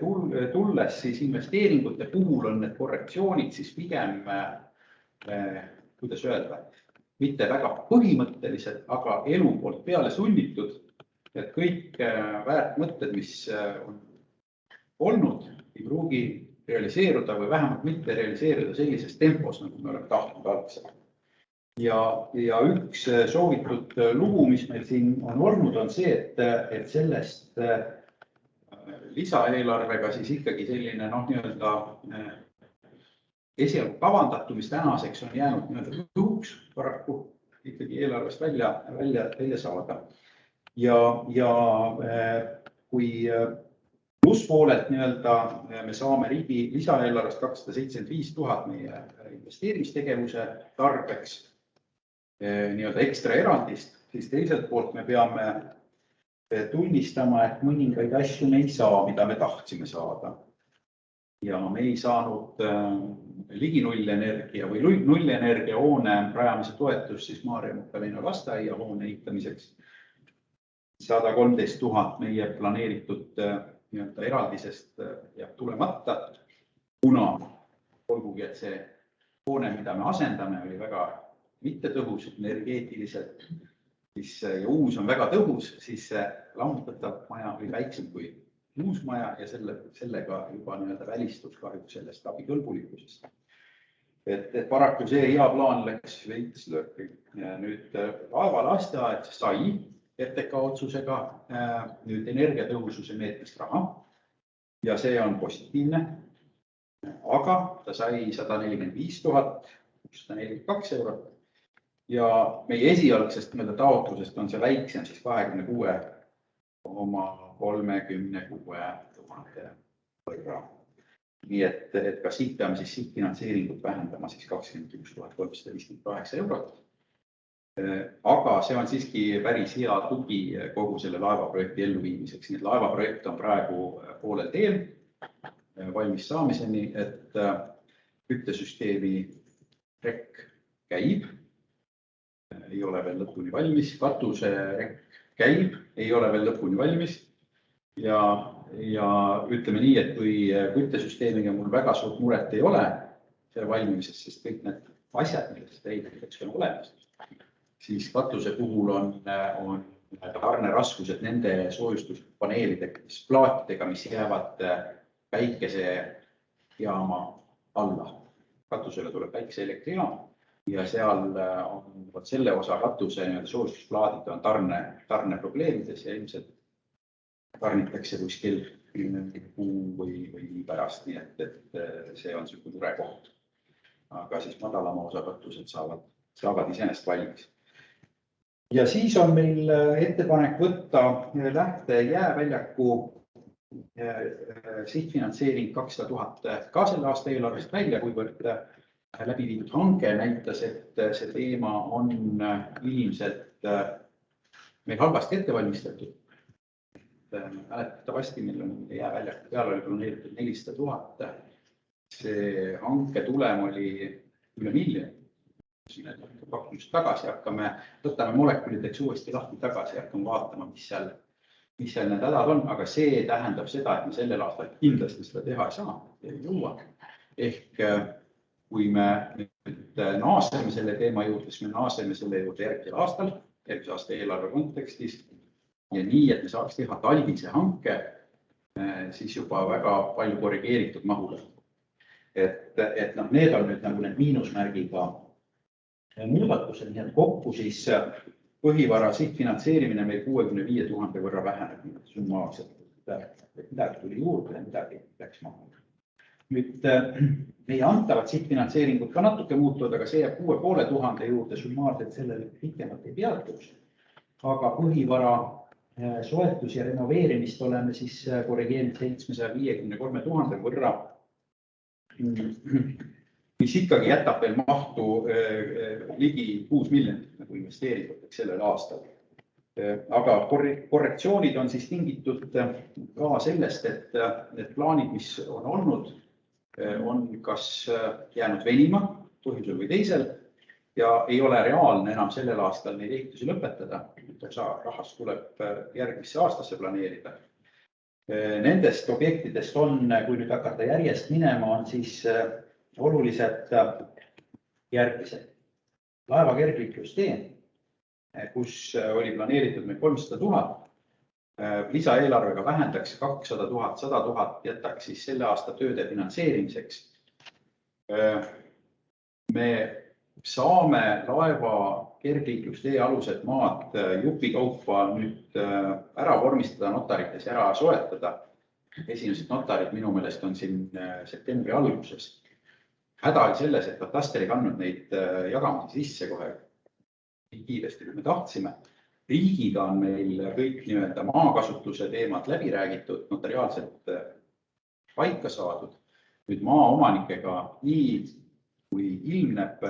tulles, siis investeeringute puhul on need korrektsioonid siis pigem, kuidas öelda, mitte väga põhimõttelised, aga elu poolt peale sunnitud, et kõik väärt mõtted, mis on olnud, ei pruugi realiseeruda või vähemalt mitte realiseeruda sellises tempos, nagu me oleme tahtnud algselt. Ja üks soovitud lugu, mis meil siin on olnud, on see, et sellest lisaeelarvega siis ikkagi selline esialgu kavandatu, mis tänaseks on jäänud õhuks paraku ikkagi eelarvest välja saada. Ja kui plusspoolelt me saame riigi lisaeelarvest 275 000 meie investeerimistegevuse tarbeks ekstra eraldist, siis teiselt poolt me peame tunnistama, et mõningaid asju me ei saa, mida me tahtsime saada. Ja me ei saanud ligi nullenergia või nullenergia hoone rajamise toetus siis Maarja Magdalena lasteaia hoone ehitamiseks. 113 000 meie planeeritud eraldisest jääb tulemata, kuna olgugi, et see hoone, mida me asendame, oli väga mittetõhus energeetiliselt, siis ja uus on väga tõhus, siis lammutatav maja oli väiksem kui uus maja ja sellega juba välistus kahjuks sellest abikõlbulikkusest. Et paraku see hea plaan läks veits lõhki. Nüüd Laeva lasteaed sai RTK otsusega nüüd energiatõhususe meetmest raha ja see on positiivne, aga ta sai 145 642 eurot ja meie esialgsest taotlusest on see väiksem, siis 26,36 000 võrra. Nii et ka siit peame siis sihtfinantseeringut vähendama siis 26 358 eurot. Aga see on siiski päris hea tugi kogu selle laevaprojekti elluviimiseks. Nii et laevaprojekt on praegu poolel teel valmis saamiseni, et küttesüsteemi rekk käib, ei ole veel lõpuni valmis, katuse rekk käib, ei ole veel lõpuni valmis ja ütleme nii, et kui küttesüsteemiga mul väga suurt muret ei ole selle valmimises, sest kõik need asjad, millest ehitatakse on olemas, siis katuse puhul on tarneraskused nende soojustuspaneelidega, plaatidega, mis jäävad päikesejaama alla. Katusele tuleb päikeseelektrijaam ja seal on selle osa katuse soojustusplaadid on tarneprobleemides ja ilmselt tarnitakse kuskil kuu või nii pärast, nii et see on selline murekoht. Aga siis madalama osa katused saavad iseenesest valmis. Ja siis on meil ettepanek võtta lähte jääväljaku sihtfinantseering 200 000 ka selle aasta eelarvest välja, kuivõrd läbi viidud hange näitas, et see teema on ilmselt meil halvasti ette valmistatud. Mäletatavasti meil on jääväljaku peale oli planeeritud 400 000. See hanke tulem oli üle miljon. Pakkumist tagasi võtame molekulideks uuesti lahti tagasi ja hakkame vaatama, mis seal need hädad on, aga see tähendab seda, et me sellel aastal kindlasti seda teha ei saa, ei jõua. Ehk kui me naaseme selle teema juurde, siis me naaseme selle juurde järgmisel aastal, järgmise aasta eelarve kontekstis ja nii, et me saaks teha talvise hanke, siis juba väga palju korrigeeritud mahule. Et need on nüüd need miinusmärgiga muudatused, nii et kokku siis põhivara sihtfinantseerimine meil 65 000 võrra väheneb summaarselt. Midagi tuli juurde ja midagi läks maha. Nüüd meie antavad sihtfinantseeringud ka natuke muutuvad, aga see jääb 6500 juurde summaarselt sellele pikemalt ei peatuks. Aga põhivara soetus ja renoveerimist oleme siis korrigeerinud 753 000 võrra, mis ikkagi jätab veel mahtu ligi 6 miljonit nagu investeeringuteks sellel aastal. Aga korrektsioonid on siis tingitud ka sellest, et need plaanid, mis on olnud, on kas jäänud venima põhjusel või teisel ja ei ole reaalne enam sellel aastal neid ehitusi lõpetada. Osa rahast tuleb järgmisse aastasse planeerida. Nendest objektidest on, kui nüüd hakata järjest minema, on siis olulised järgmised. Laeva kergliiklustee, kus oli planeeritud meil 300 000, lisaeelarvega vähendaks 200 000, 100 000 jätaks siis selle aasta tööde finantseerimiseks. Me saame laeva kergliiklustee alused maad jupikaupa nüüd ära vormistada notarites, ära soetada. Esimesed notarid minu meelest on siin septembri algusest. Häda oli selles, et kataster ei kandnud neid jagamisi sisse kohe kiiresti, kui me tahtsime. Riigiga on meil kõik maakasutuse teemad läbi räägitud, notariaalselt paika saadud. Nüüd maaomanikega nii, kui ilmneb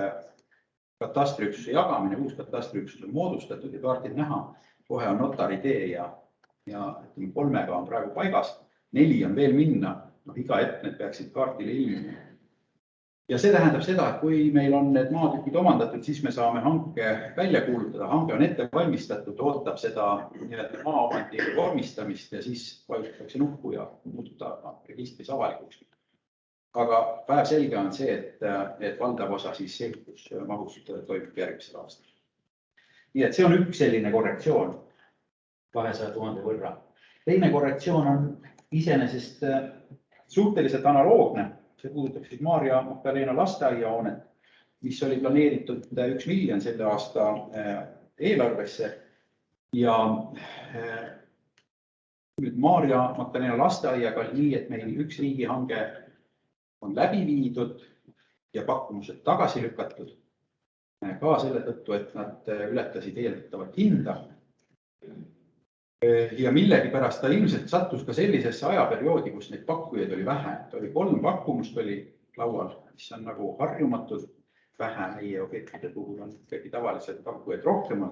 katastriüksuse jagamine, uus katastriüksus on moodustatud ja kaardid näha, kohe on notari tee ja 3 on praegu paigas, 4 on veel minna, iga hetk need peaksid kaardile ilmuma. ja see tähendab seda, et kui meil on need maatükid omandatud, siis me saame hanke välja kuulutada. Hanke on ette valmistatud, ootab seda maaomandi vormistamist ja siis vajutatakse nuppu ja muutuda registris avalikuks. Aga päev selge on see, et valdav osa siis ehitusmahust toimub järgmisel aastal. Nii et see on üks selline korrektsioon 200 000 võrra. Teine korrektsioon on iseenesest suhteliselt analoogne. See puudutab Maarja Magdalena lasteaiahoonet, mis oli planeeritud 1 miljon selle aasta eelarvesse. Ja nüüd Maarja Magdalena lasteaiaga oli nii, et meil üks riigihange on läbi viidud ja pakkumused tagasi lükatud. Ka selle tõttu, et nad ületasid eeldatavat hinda. Ja millegipärast ta ilmselt sattus ka sellisesse ajaperioodi, kus neid pakkujaid oli vähe. Oli 3 pakkumust oli laual, mis on nagu harjumatud vähe. Meie objektide puhul on ikkagi tavaliselt pakkujaid rohkem.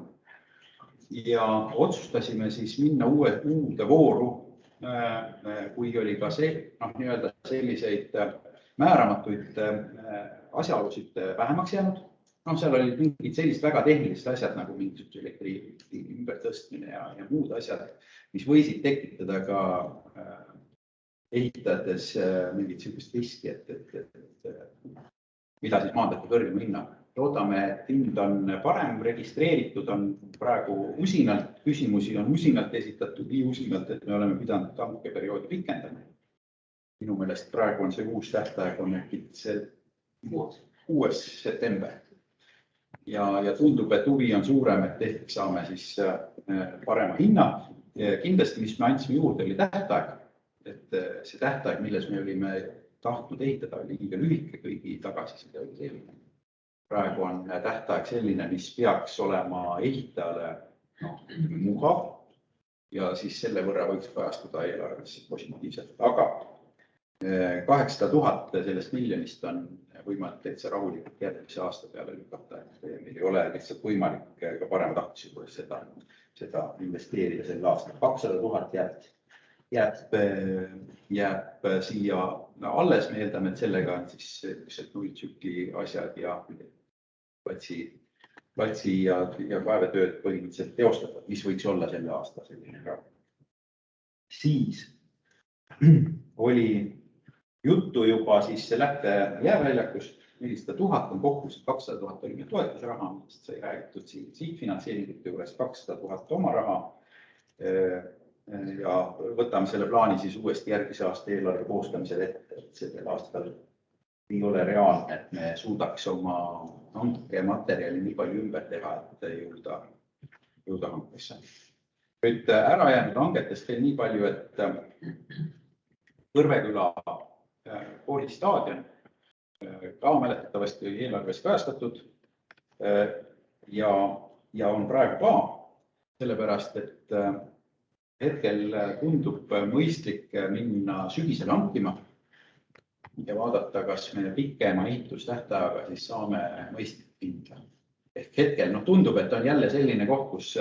Ja otsustasime siis minna uude vooru, kui oli ka selliseid määramatuid asjaolusid vähemaks jäänud. Seal oli mingid sellist väga tehnilist asjad nagu mingisuguse elektri ümbertõstmine ja muud asjad, mis võisid tekitada ka ehitades mingit sellist riski, mida siis maandati kõrgema hinna. Loodame, et hind on parem, registreeritud on praegu usinalt, küsimusi on usinalt esitatud, nii usinalt, et me oleme pidanud hankeperioodi pikendama. Minu meelest praegu on see uus tähtaeg on see 6. september. Ja tundub, et huvi on suurem, et ehk saame siis parema hinna. Kindlasti, mis me andsime juurde, oli tähtaeg. Et see tähtaeg, milles me olime tahtnud ehitada, oli liiga lühike, kõigi tagasiside oli selline. Praegu on tähtaeg selline, mis peaks olema ehitajale mugav ja siis selle võrra võiks kajastuda eelarves positiivselt. Aga 800 000 sellest miljonist on võimalik täitsa rahulikult järgmise aasta peale lükata. Meil ei ole lihtsalt võimalik ka parema tahtmise juures seda investeerida sel aastal. 200 000 jääb siia alles. Me eeldame, et sellega on siis nulltsükli asjad ja platsi ja kaevetööd põhimõtteliselt teostatud, mis võiks olla selle aasta selline ka. Siis oli juttu juba siis Lähte jääväljakust, 400 000 on kokku, 200 000 oli meil toetusraha, millest sai räägitud siit finantseeringute juures 200 000 oma raha. Ja võtame selle plaani siis uuesti järgmise aasta eelarve koostamisel ette, et sellel aastal ei ole reaalne, et me suudaks oma hankematerjali nii palju ümber teha, et jõuda hankesse. Nüüd ära jäänud hangetest veel nii palju, et Kõrveküla koolistaadion ka mäletatavasti eelarves kajastatud ja on praegu ka, sellepärast, et hetkel tundub mõistlik minna sügisel hankima ja vaadata, kas me pikema ehitustähtajaga siis saame mõistlik hinda. Ehk hetkel tundub, et on jälle selline koht, kus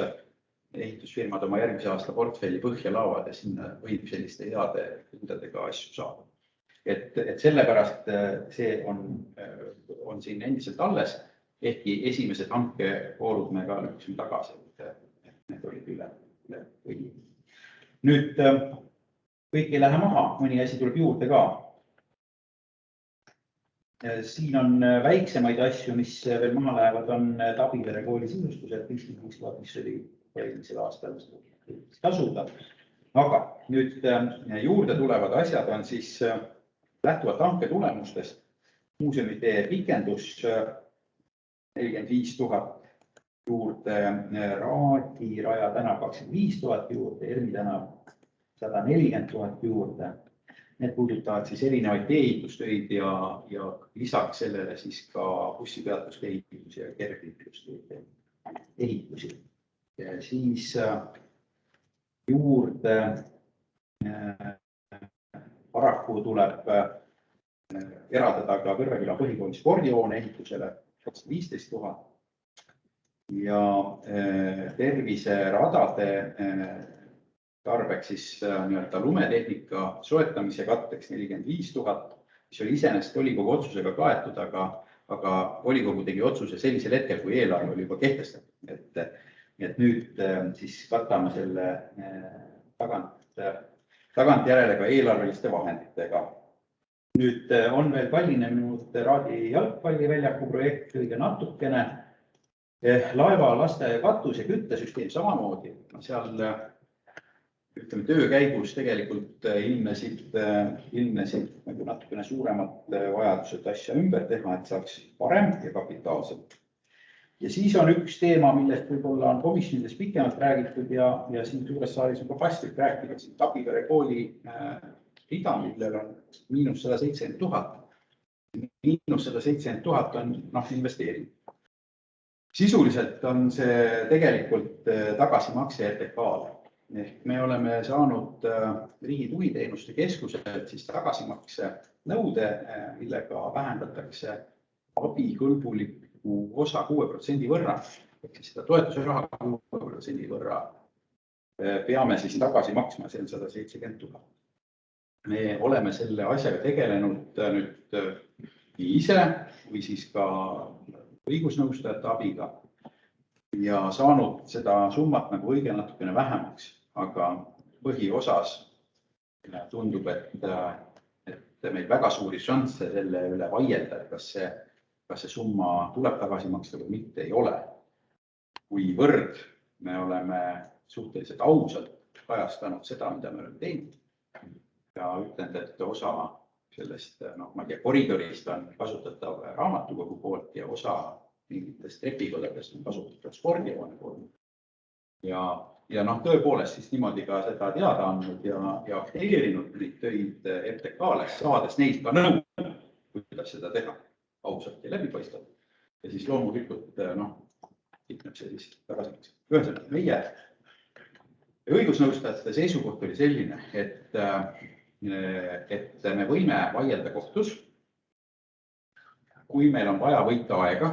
ehitusfirmad oma järgmise aasta portfelli põhja laavad ja sinna võib selliste heade hindadega asju saada. Et sellepärast see on siin endiselt alles, ehkki esimesed hankevoorud me ka lükkasime tagasi, et need olid üle või. Nüüd kõik ei lähe maha, mõni asi tuleb juurde ka. Siin on väiksemaid asju, mis veel maha lähevad, on Tabivere kooli sisustused, 56 000, mis oli eelmisel aastal tasuda. Aga nüüd juurde tulevad asjad on siis lähtuvalt hanke tulemustest. Muuseumide pikendus 45 000 juurde, Raadiraja tänav 25 000 juurde, Ermi tänav 140 000 juurde. Need puudutavad siis erinevaid teehitustöid ja lisaks sellele siis ka bussipeatuste ehitusi ja kergliikluste ehitusi. Ja siis juurde paraku tuleb eraldada ka Kõrveküla põhikooli spordihoone ehitusele 215 000 ja terviseradade tarbeks siis lumetehnika soetamise katteks 45 000 mis oli iseenesest volikogu otsusega kaetud, aga volikogu tegi otsuse sellisel hetkel, kui eelarve oli juba kehtestatud. Et nüüd siis katame selle tagantjärele ka eelarveliste vahenditega. Nüüd on veel kallinenud Raadi jalgpalliväljaku projekt kõige natukene. Laeva, lasteaia katus ja küttesüsteem samamoodi. Seal ütleme, töö käigus tegelikult ilmnesid nagu natukene suuremad vajadused asja ümber teha, et saaks parem ja kapitaalselt. Ja siis on üks teema, millest võib-olla on komisjonides pikemalt räägitud ja siin suures saalis on ka paslik rääkida. Siin Tapivere kooli rida, millel on -170 000. -170 000 on investeering. Sisuliselt on see tegelikult tagasimakse RTK-le. Ehk me oleme saanud Riigi Tugiteenuste Keskuselt siis tagasimakse nõude, millega vähendatakse abikõlbuliku osa 6% võrra. Ehk siis seda toetuse raha 6% võrra peame siis tagasi maksma, see on 170 000. Me oleme selle asjaga tegelenud nüüd nii ise või siis ka õigusnõustajate abiga ja saanud seda summat nagu õige natukene vähemaks, aga põhiosas tundub, et meil väga suuri šansse selle üle vaielda, et kas see summa tuleb tagasi maksta või mitte ei ole. Kuivõrd me oleme suhteliselt ausalt kajastanud seda, mida me oleme teinud ja ütlenud, et osa sellest, ma ei tea, koridorist on kasutatav raamatukogu poolt ja osa mingitest trepikodadest on kasutatav spordihoone poolt. Ja tõepoolest siis niimoodi ka seda teada andnud ja aktiveerinud neid töid RTK-le, saades neilt ka nõu, kuidas seda teha ausalt ja läbipaistvalt. Ja siis loomulikult, tikneb see siis tagasi. Ühesõnaga, meie õigusnõustajate seisukoht oli selline, et me võime vaielda kohtus, kui meil on vaja võita aega,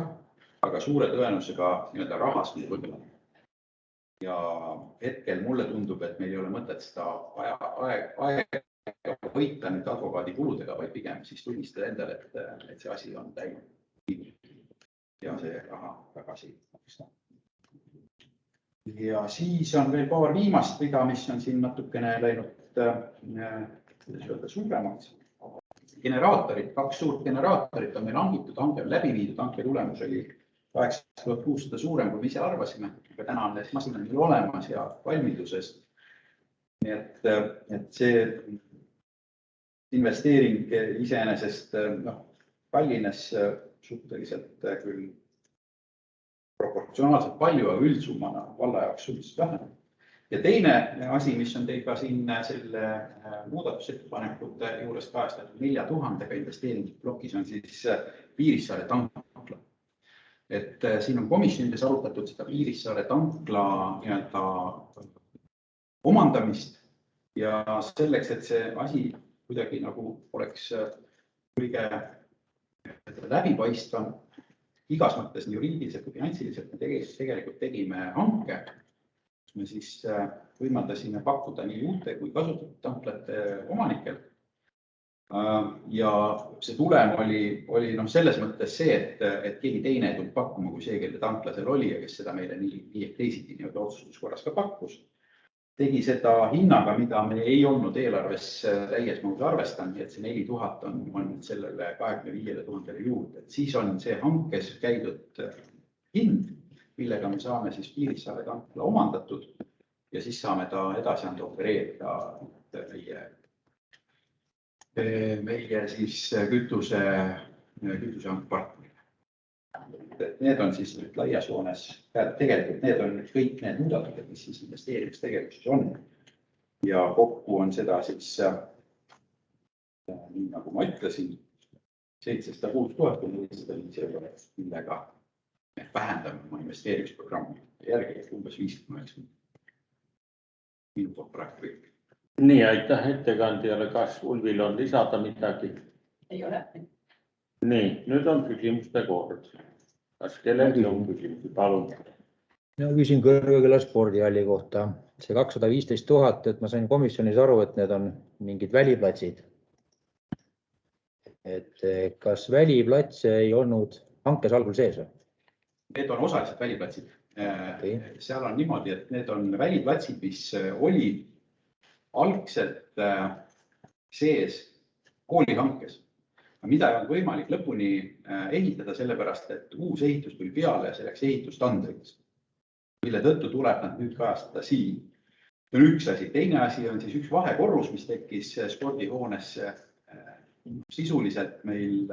aga suure tõenäosusega rahast ei võtta. Ja hetkel mulle tundub, et meil ei ole mõtet seda aega võita nüüd advokaadi kuludega, vaid pigem siis tunnistada endale, et see asi on täinud ja see raha tagasi maksta. Ja siis on veel paar viimast rida, mis on siin natukene läinud suuremaks. Generaatorid, 2 suurt generaatorit on meil hangitud, hanke on läbi viidud, hanke tulemus oli 8600 suurem, kui me ise arvasime, aga täna on need masinad meil olemas ja valmiduses. Nii et see investeering iseenesest kallines suhteliselt küll proportsionaalselt palju, aga üldsummana valla jaoks suhteliselt vähem. Ja teine asi, mis on teil ka siin selle muudatusettepanekute juures kajastatud 4000 investeerimisplokis on siis Piirissaare tankla. Et siin on komisjonides arutatud seda Piirissaare tankla omandamist ja selleks, et see asi kuidagi nagu oleks kõige läbipaistvam igas mõttes nii juriidiliselt kui finantsiliselt, me tegelikult tegime hanke. Me siis võimaldasime pakkuda nii uute kui kasutatud tanklate omanikel. Ja see tulem oli selles mõttes see, et keegi teine ei tulnud pakkuma kui see, kelle tankla seal oli ja kes seda meile nii teisiti otsustuskorras ka pakkus. Tegi seda hinnaga, mida me ei olnud eelarves täies mahus arvestanud, et see 4000 on sellele 25 000 juurde. Et siis on see hankes käidud hind, millega me saame siis Piirissaare tankla omandatud ja siis saame ta edasi anda opereerida meie siis kütusehankpartnerile. Need on siis nüüd laias joones, tegelikult need on kõik need muudatused, mis siis investeerimistegevuses on. Ja kokku on seda siis, nii nagu ma ütlesin, 706 400, millega vähendame oma investeerimisprogrammi järgi umbes 50 minu poolt praegu kõik. Nii, aitäh ettekandjale. Kas Ulvil on lisada midagi? Ei ole. Nii, nüüd on küsimuste kord. Kas kellelgi on küsimusi? Palun. Ma küsin Kõrgeküla spordihalli kohta. See 215 000, et ma sain komisjonis aru, et need on mingid väliplatsid. et kas väliplats ei olnud hankes algul sees? Need on osaliselt väliplatsid. Seal on niimoodi, et need on väliplatsid, mis olid algselt sees koolihankes. Mida ei olnud võimalik lõpuni ehitada, sellepärast, et uus ehitus tuli peale selleks ehitustandriks, mille tõttu tuleb nad nüüd kajastada siin. See on üks asi. Teine asi on siis üks vahekorrus, mis tekkis spordihoonesse. Sisuliselt meil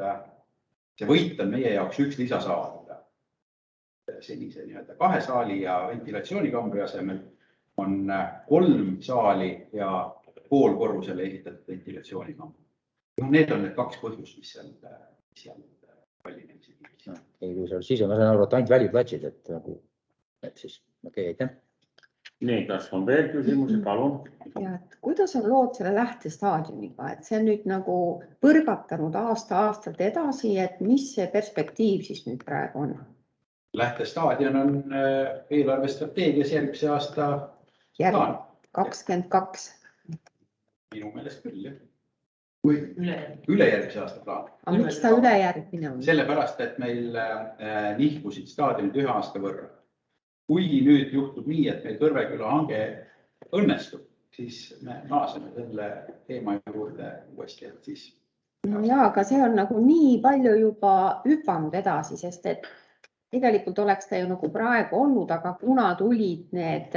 see võit on meie jaoks üks lisasaal. Senise kahe saali ja ventilatsioonikambri asemel on 3 saali ja poolkorrusele ehitatud ventilatsioonikambri. Need on need 2 põhjust, mis seal vallinemised. Siis ma saan aru, et ainult väliplatsid, et siis aitäh. Nii, kas on veel küsimusi? Palun. Ja, kuidas on lood selle lähtestaadioniga? Et see on nüüd nagu põrgatanud aasta-aastalt edasi, et mis see perspektiiv siis nüüd praegu on? Lähtestaadion on eelarvestrateegias järgmise aasta plaan. 22. Minu meelest küll, jah. Ülejärgmise aasta plaan. Aga miks ta ülejärgmine on? Sellepärast, et meil nihkusid staadionid 1 aasta võrra. Kuigi nüüd juhtub nii, et meil Kõrveküla hange õnnestub, siis me naaseme selle teema juurde uuesti. No jaa, aga see on nagu nii palju juba hüpanud edasi, sest et tegelikult oleks ta ju nagu praegu olnud, aga kuna tulid need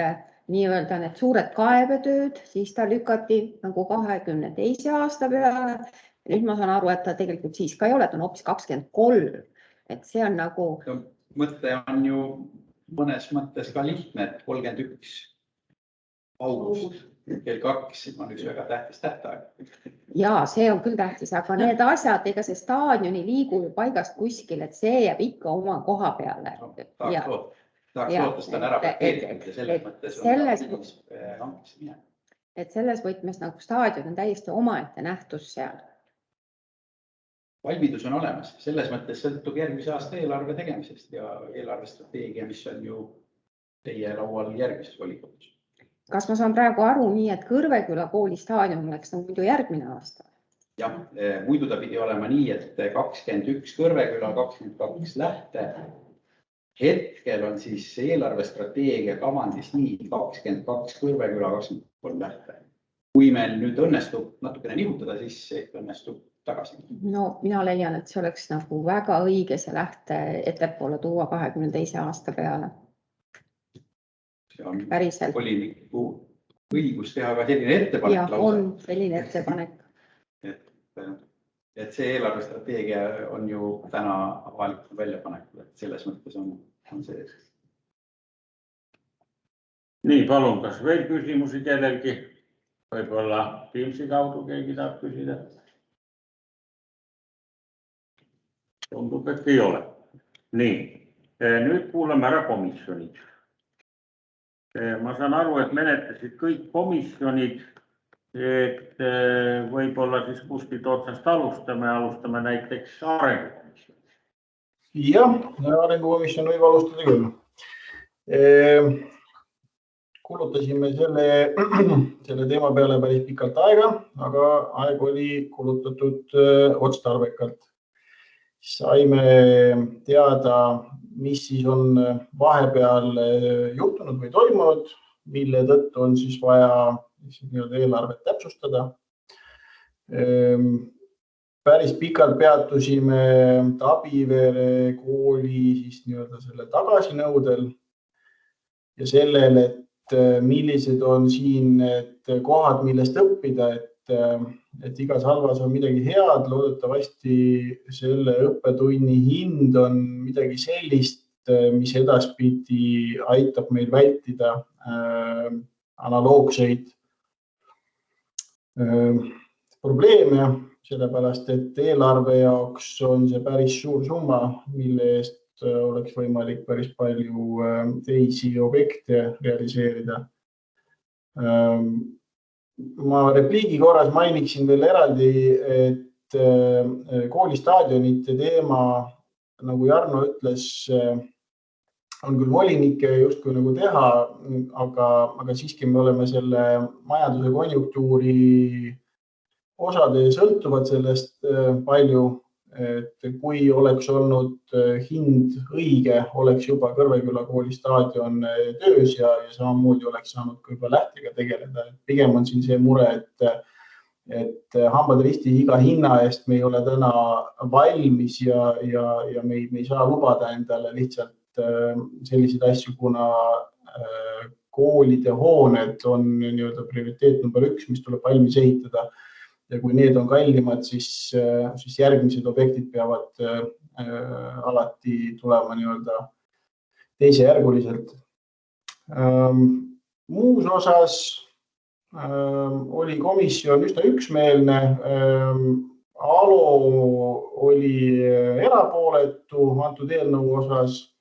nii-öelda need suured kaevetööd, siis ta lükati nagu 22. aasta peale. Nüüd ma saan aru, et ta tegelikult siis ka ei ole, ta on hoopis 23. Et see on nagu... Mõte on ju mõnes mõttes ka lihtne, et 31. august kell 2 on üks väga tähtis tähtaeg. Jaa, see on küll tähtis, aga need asjad, ega see staadioni liigu ju paigast kuskil, et see jääb ikka oma koha peale. Tahaks lootust on ära pakeerinud ja selles mõttes on hankis minema. Et selles võtmes nagu staadion on täiesti omaette nähtus seal. Valmidus on olemas. Selles mõttes sõltub järgmise aasta eelarve tegemisest ja eelarvestrateegia, mis on ju teie laual järgmises volikogus. Kas ma saan praegu aru nii, et Kõrveküla kooli staadion oleks nagu muidu järgmine aasta? Jah, muidu ta pidi olema nii, et 21 Kõrveküla, 22 Lähte. Hetkel on siis eelarvestrateegia kavandis nii 22 Kõrveküla, 23 Lähte. Kui meil nüüd õnnestub natukene nihutada, siis õnnestub tagasi. No mina leian, et see oleks nagu väga õige see Lähte ettepoole tuua 22. aasta peale. See on voliniku õigus teha ka selline ettepanek. Ja, on selline ettepanek. Et see eelarvestrateegia on ju täna avalikult väljapanekul, et selles mõttes on see. Nii, palun, kas veel küsimusi kellelgi? Võib-olla Teamsi kaudu keegi tahab küsida? Tundub, et ei ole. Nii, nüüd kuulame ära komisjonid. Ma saan aru, et menetlesid kõik komisjonid, et võib-olla siis kuskilt otsast alustame näiteks arengukomisjoni. Jah, arengukomisjon võib alustada küll. Kulutasime selle teema peale päris pikalt aega, aga aeg oli kulutatud otstarbekalt. Saime teada, mis siis on vahepeal juhtunud või toimunud, mille tõttu on siis vaja eelarvet täpsustada. Päris pikalt peatusime Tabivere kooli siis selle tagasinõudel ja sellel, et millised on siin need kohad, millest õppida, et igas halvas on midagi head. Loodetavasti selle õppetunni hind on midagi sellist, mis edaspidi aitab meil vältida analoogseid probleeme, sellepärast et eelarve jaoks on see päris suur summa, mille eest oleks võimalik päris palju teisi objekte realiseerida. Ma repliigi korras mainiksin veel eraldi, et koolistaadionite teema, nagu Jarno ütles, on küll volinike justkui nagu teha, aga siiski me oleme selle majanduse konjunktuuri osade sõltuvad sellest palju, et kui oleks olnud hind õige, oleks juba Kõrveküla kooli staadion töös ja samamoodi oleks saanud ka juba Lähtega tegeleda. Pigem on siin see mure, et hambad ristis iga hinna eest me ei ole täna valmis ja me ei saa lubada endale lihtsalt selliseid asju, kuna koolide hooned on prioriteet number 1, mis tuleb valmis ehitada. Ja kui need on kallimad, siis järgmised objektid peavad alati tulema teisejärguliselt. Muus osas oli komisjon üsna üksmeelne. Alo oli erapooletu antud eelnõu osas,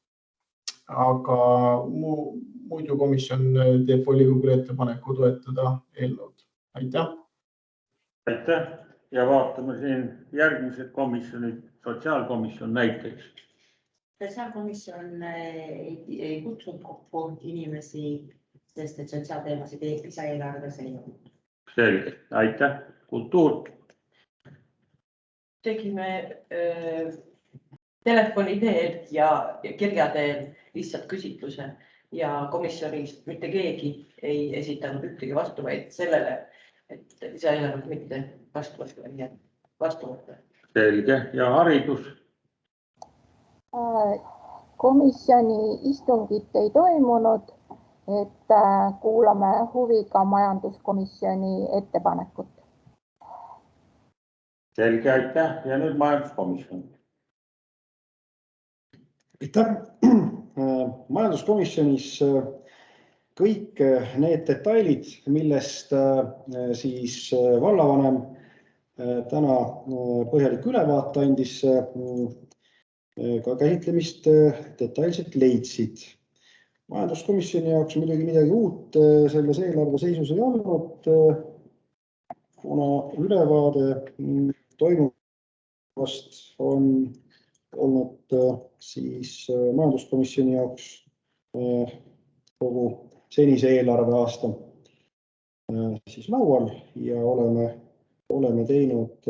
aga muidu komisjon teeb volikogule ettepaneku toetada eelnõud. Aitäh! Aitäh ja vaatame siin järgmised komisjonid, sotsiaalkomisjon näiteks. Sotsiaalkomisjon ei kutsunud kokku inimesi, sest et sotsiaalteemasid lisaeelarves ei olnud. Selge, aitäh. Kultuur. Tegime telefoni teel ja kirja teel lihtsalt küsitluse ja komisjonist mitte keegi ei esitanud ühtegi vastuväidet sellele, et lisaeelarvet mitte vastu võtta. Selge. Ja haridus? Komisjoni istungit ei toimunud, et kuulame huviga majanduskomisjoni ettepanekut. Selge, aitäh. Ja nüüd majanduskomisjon. Aitäh. Majanduskomisjonis kõik need detailid, millest siis vallavanem täna põhjalik ülevaate andis, ka käsitlemist detailselt leidsid. Majanduskomisjoni jaoks muidugi midagi uut selles eelarve seisus ei olnud, kuna ülevaade toimuvast on olnud siis majanduskomisjoni jaoks kogu senise eelarve aasta siis laual ja oleme teinud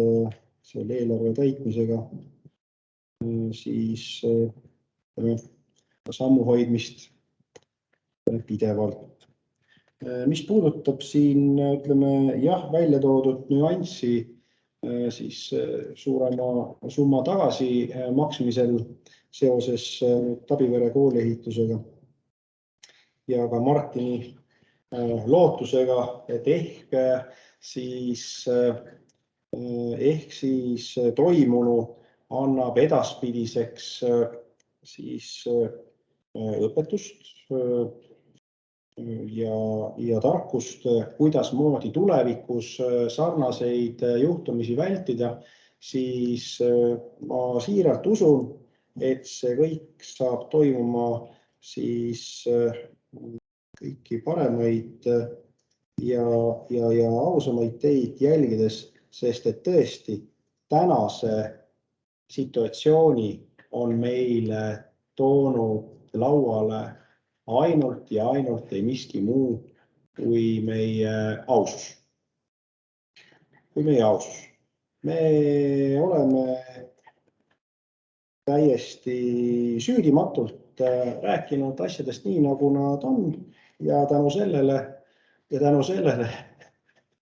selle eelarve täitmisega siis sammu hoidmist pidevalt. Mis puudutab siin, ütleme, välja toodud nüanssi, siis suurema summa tagasi maksmisel seoses Tabivere kooli ehitusega ja ka Martini lootusega, et ehk siis toimunu annab edaspidiseks siis õpetust ja tarkust, kuidas moodi tulevikus sarnaseid juhtumisi vältida, siis ma siiralt usun, et see kõik saab toimuma siis kõiki paremaid ja ausamaid teid jälgides, sest et tõesti tänase situatsiooni on meile toonud lauale ainult ja ainult ei miski muu kui meie ausus. Me oleme täiesti süüdimatult rääkinud asjadest nii, nagu nad on ja tänu sellele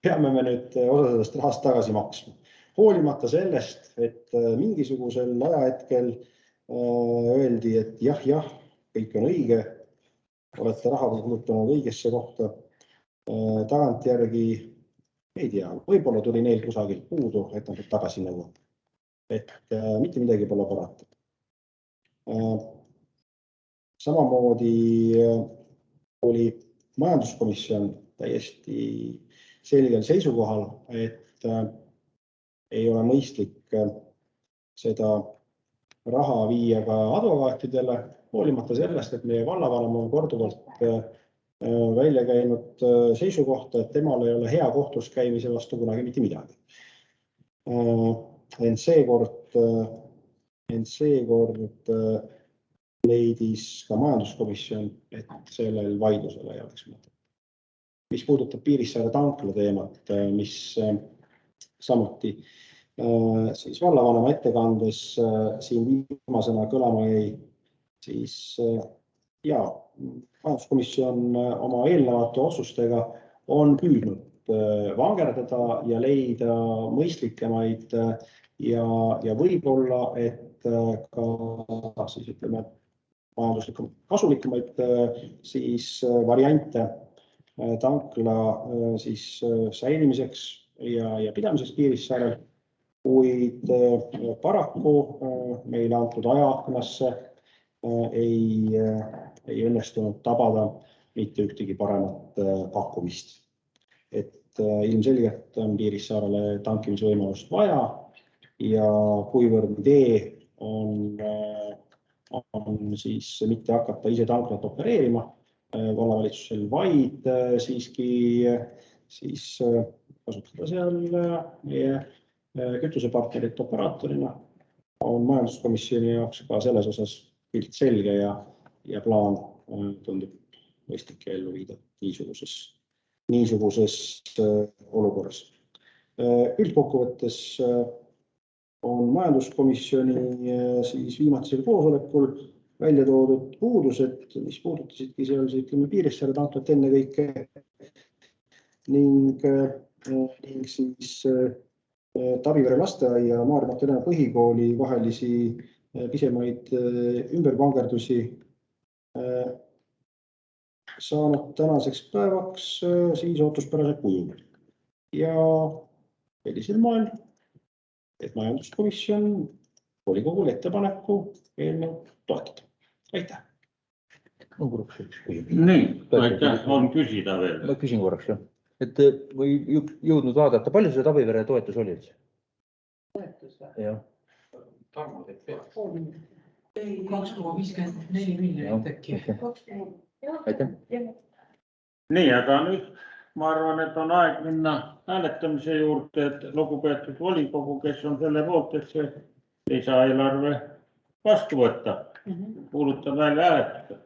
peame me nüüd osa sellest rahast tagasi maksma. Hoolimata sellest, et mingisugusel ajahetkel öeldi, et jah, kõik on õige, olete raha kulutanud õigesse kohta. Tagantjärgi ei tea, võib-olla tuli neil kusagil puudu, et nad tagasi nõuab. Et mitte midagi pole parata. Samamoodi oli majanduskomisjon täiesti selgel seisukohal, et ei ole mõistlik seda raha viia ka advokaatidele, hoolimata sellest, et meie vallavanem on korduvalt välja käinud seisukohta, et temal ei ole hea kohtus käimise vastu kunagi mitte midagi. Ent seekord leidis ka majanduskomisjon, et sellel vaidlusel ei oleks mõtet. Mis puudutab Piirissaare tankla teemat, mis samuti siis vallavanema ettekandes siin viimasena kõlama jäi, siis ja majanduskomisjon oma eelnevate otsustega on püüdnud vangerdada ja leida mõistlikemaid ja võib-olla, et ka siis ütleme majanduslikult kasulikumaid siis variante tankla siis säilimiseks ja pidamiseks Piirissaarel, kuid paraku meile antud ajaaknasse ei õnnestunud tabada mitte ühtegi paremat pakkumist. Et ilmselgelt on Piirissaarele tankimisvõimalust vaja ja kuivõrd idee on siis mitte hakata ise tanklat opereerima vallavalitsusel, vaid siiski siis kasutada seal meie kütusepartnerit operaatorina, on majanduskomisjoni jaoks ka selles osas pilt selge ja plaan tundub mõistlik ellu viida niisuguses olukorras. Üldkokkuvõttes on majanduskomisjoni siis viimasel koosolekul välja toodud puudused, mis puudutasidki seal ütleme Piirissaare tanklat ennekõike ning siis Tavivere lasteaia ja Maarja Magdalena põhikooli vahelisi pisemaid ümbervangerdusi saanud tänaseks päevaks siis ootuspärase kujul. Ja sellisel moel, et majanduskomisjon volikogul ettepaneku eelnõu toetada. Aitäh! Nii, aitäh, on küsida veel. Ma küsin korraks, jah. Et või jõudnud vaadata, palju see Tavivere toetus oli? Toetus või? Jah. Tarmo teeb peale. 2,54 miljonit äkki. Aitäh. Nii, aga nüüd ma arvan, et on aeg minna hääletamise juurde, et lugupeetud volikogu, kes on selle poolt, et see lisaeelarve vastu võtta, kuulutab välja hääletada.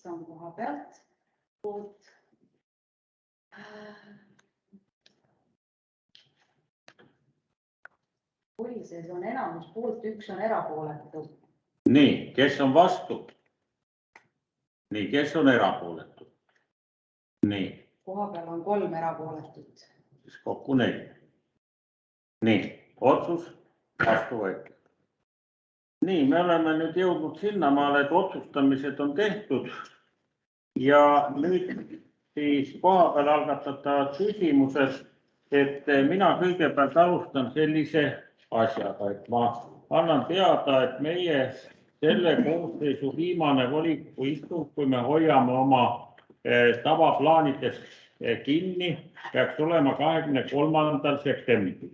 On koha pealt poolt. Polises on enamus poolt, 1 on erapooletu. Nii, kes on vastu? Nii, kes on erapooletu? Nii. Koha peal on 3 erapooletut. Siis kokku 4. Nii, otsus vastu võetud. Nii, me oleme nüüd jõudnud sinnamaale, et otsustamised on tehtud ja nüüd siis koha peal algatatavad küsimused, et mina kõigepealt alustan sellise asjaga, et ma annan teada, et meie selle koosseisu viimane volikogu istung, kui me hoiame oma tavaplaanidest kinni, peaks olema 23. septembril.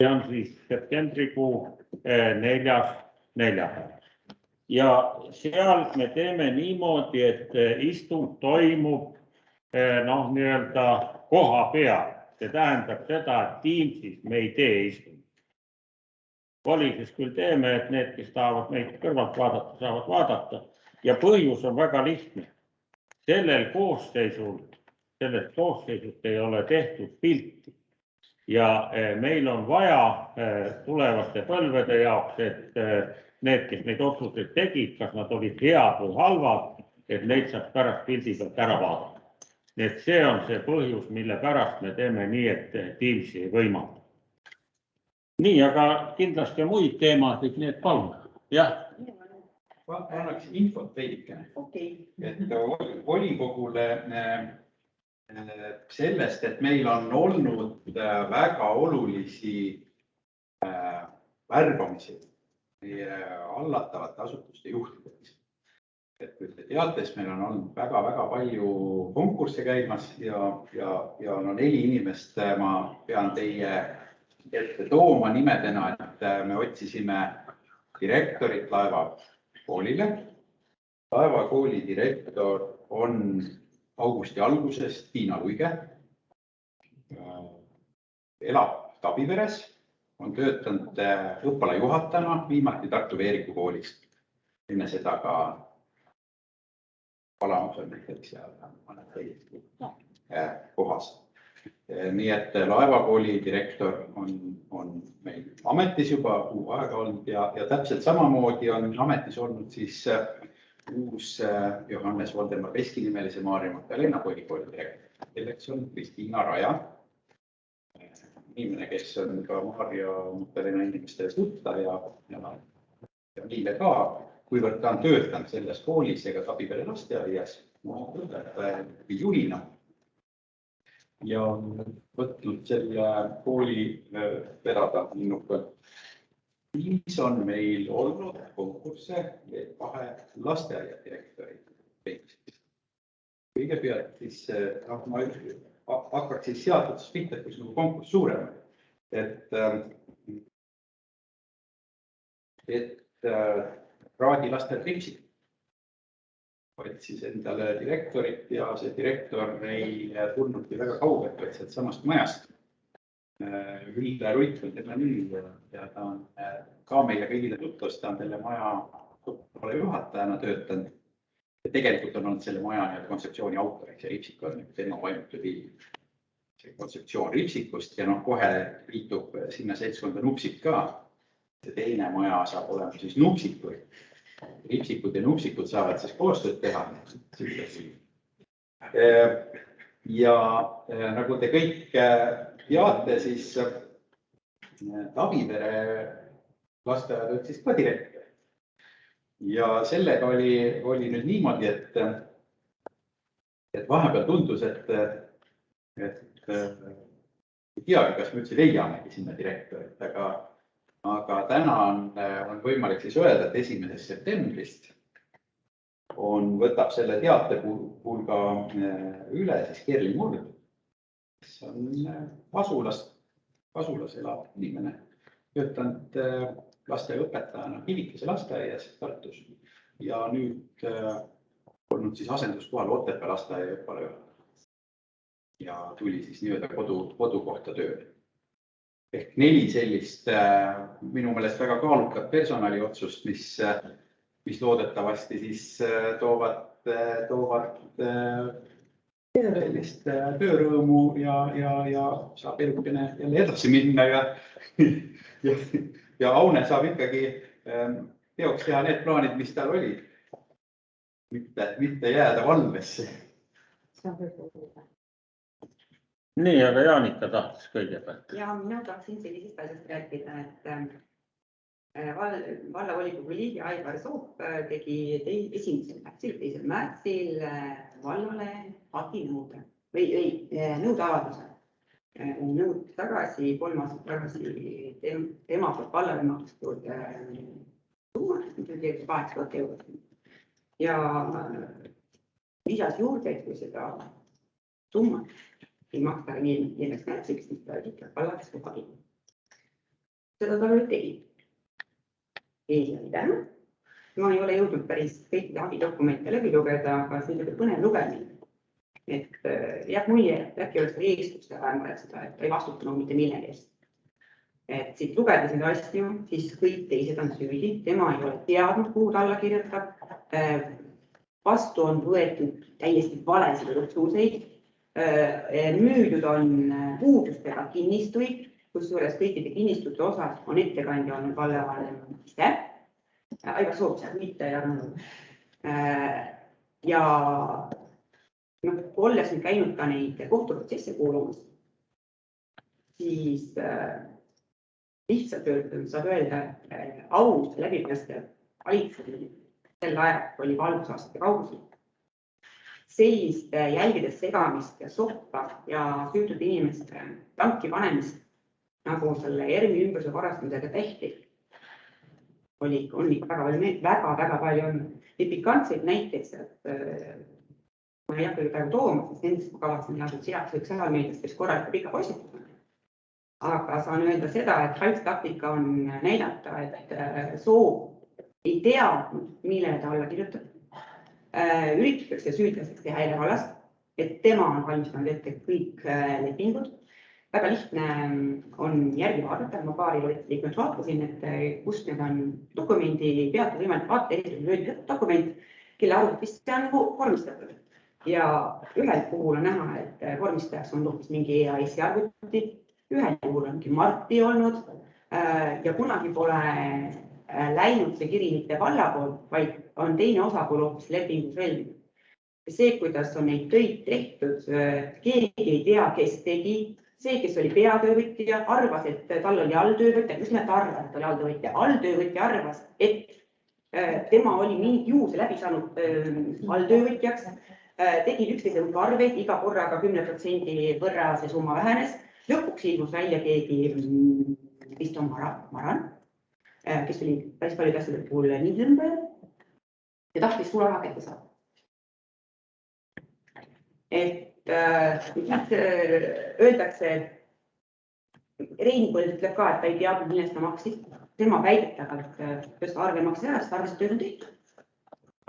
See on siis septembrikuu 4. neljapäev. Ja seal me teeme niimoodi, et istung toimub nii-öelda koha peal. See tähendab seda, et Teamsis me ei tee istung. Volises küll teeme, et need, kes tahavad meid kõrvalt vaadata, saavad vaadata. Ja põhjus on väga lihtne. Sellest koosseisust ei ole tehtud pilti. Ja meil on vaja tulevaste põlvede jaoks, et need, kes neid otsuseid tegid, kas nad olid head või halvad, et neid saab pärast pildi pealt ära vaadata. Nii et see on see põhjus, mille pärast me teeme nii, et Teamsi ei võimalda. Nii, aga kindlasti muid teemasid, nii et palun. Jah. Ma annaks infot veidikene. Et volikogule sellest, et meil on olnud väga olulisi värbamisi hallatavate asutuste juhtideks. Et kui te teate, meil on olnud väga palju konkursse käimas ja 4 inimest ma pean teie ette tooma nimedena, et me otsisime direktorit Laeva koolile. Laeva kooli direktor on augusti algusest Tiina Luige, elab Tabiveres, on töötanud õppealajuhatajana viimati Tartu Veeriku koolis. Enne seda ka Palamusel näiteks ja mõned teised kohas. Nii et laevakooli direktor on meil ametis juba kuu aega olnud ja täpselt samamoodi on ametis olnud siis uus Johannes Voldemar Veski nimelise Maarja Magdalena põhikooli direktor. Selleks on Kristiina Raja, inimene, kes on ka Maarja Magdalena inimeste tuttav ja niile ka, kuivõrd ta on töötanud selles koolis ega Tabipere lasteaias juhina ja on võtnud selle kooli vedada innukalt. Siis on meil olnud konkursse 2 lasteaia direktori. Kõigepealt siis ma hakkaks siis sealt pihta, kus konkurss suurem. Et Raadi lasteaia Ripsi otsis endale direktorit ja see direktor ei tulnudki väga kaugelt, vaid sealt samast majast. Ülle Ruit on tema nimi ja ta on ka meile kõigile tutvus, ta on selle maja juhatajana töötanud. Ja tegelikult on olnud selle maja kontseptsiooni autoriks ja Ripsik on tema vaimutud see kontseptsioon Ripsikust ja kohe liitub sinna seltskonda Nupsik ka. See teine maja saab olema siis Nupsikud. Ripsikud ja Nupsikud saavad siis koostööd teha. Ja nagu te kõik teate, siis Tabipere lasteaed on siis ka direktor. Ja sellega oli nüüd niimoodi, et vahepeal tundus, et ei teagi, kas me üldse leiamegi sinna direktorit, aga täna on võimalik siis öelda, et 1. septembrist võtab selle teate pulga üle siis Kerli Murd, kes on Asulas elav inimene, töötanud lasteaiaõpetajana Kivikese lasteaias Tartus ja nüüd olnud siis asenduskohal Otepää lasteaia õppealajuhataja ja tuli siis nii-öelda kodukohta tööle. Ehk 4 sellist minu meelest väga kaalukat personaliotsust, mis loodetavasti siis toovad sellist töörõõmu ja saab elukene jälle edasi minna ja Aune saab ikkagi teoks teha need plaanid, mis tal olid, mitte jääda valvesse. Nii, aga Jaanika tahtis kõigepealt. Ja mina tahtsin sellisest asjast rääkida, et vallavolikogu liige Aivar Soop tegi 1. märtsil, 2. märtsil vallale haginõude või nõudeavalduse. Nõud tagasi, 3 aastat tagasi tema poolt vallale makstud summa, 800 eurot. Ja lisas juurde, et kui seda summat ei maksta 4. märtsiks, siis ta ütleb vallaks lubagi. Seda ta veel tegi. Eile täna. Ma ei ole jõudnud päris kõikide abidokumente läbi lugeda, aga see on põnev lugemine. Et jääb mulje, et äkki oleks eestluste vähemalt seda, et ta ei vastutanud mitte millegi eest. Et siit lugedes neid asju, siis kõik teised on süüdi. Tema ei ole teadnud, kuhu ta alla kirjutab. Vastu on võetud täiesti valesid otsuseid. Müüdud on puudustega kinnistuid, kusjuures kõikide kinnistute osas on ettekandja olnud vallavanem ise. Aivar Soop seal mitte ei arvanud. Ja olles nüüd käinud ka neid kohtuprotsesse kuulumas, siis lihtsalt saab öelda, et aus läbipääste valitsemine sel ajal oli valgusaastate kaugusel. Sellist jälgides segamist ja soppa ja süütud inimeste tanki panemist, nagu selle ERM-i ümbruse korrastamisega tehti, on väga palju on. Neid pikantseid näiteks, et ma ei hakka praegu tooma, sest nendest ma kavatsen teha sotsiaalmeedias, kes korralikult ikka postitada. Aga saan öelda seda, et halvtaktika on näidata, et Soov ei teadnud, millele ta alla kirjutab. Üritatakse süüdlaseks teha Hele Vallast, et tema on valmistanud ette kõik lepingud väga lihtne on järgi vaadata, ma paari liikmet vaatasin, et kust need on dokumendi pealt võimalik vaadata, eriti dokument, kelle arvutist see on nagu vormistatud. Ja ühel puhul on näha, et vormistajaks on hoopis mingi EAS-i arvuti, ühel puhul ongi Marti olnud ja kunagi pole läinud see kiri mitte valla poolt, vaid on teine osapool hoopis lepingus sõlminud. See, kuidas on neid töid tehtud, keegi ei tea, kes tegi. See, kes oli peatöövõtja, arvas, et tal oli alltöövõtja. Mis nad arvas, et oli alltöövõtja? Alltöövõtja arvas, et tema oli mingi juhuse läbi saanud alltöövõtjaks. Tegid üksteise arveid, iga korraga 10% võrra see summa vähenes. Lõpuks ilmus välja keegi Kristo Maran, kes oli päris palju asjade puhul nii tõmbaja ja tahtis sulle raha kätte saada. Et öeldakse, et Rein Põld ütleb ka, et ta ei teadnud, millest ta maksis. Tema väidetavalt arve maksis ära, sest arvesed tööd on tehtud.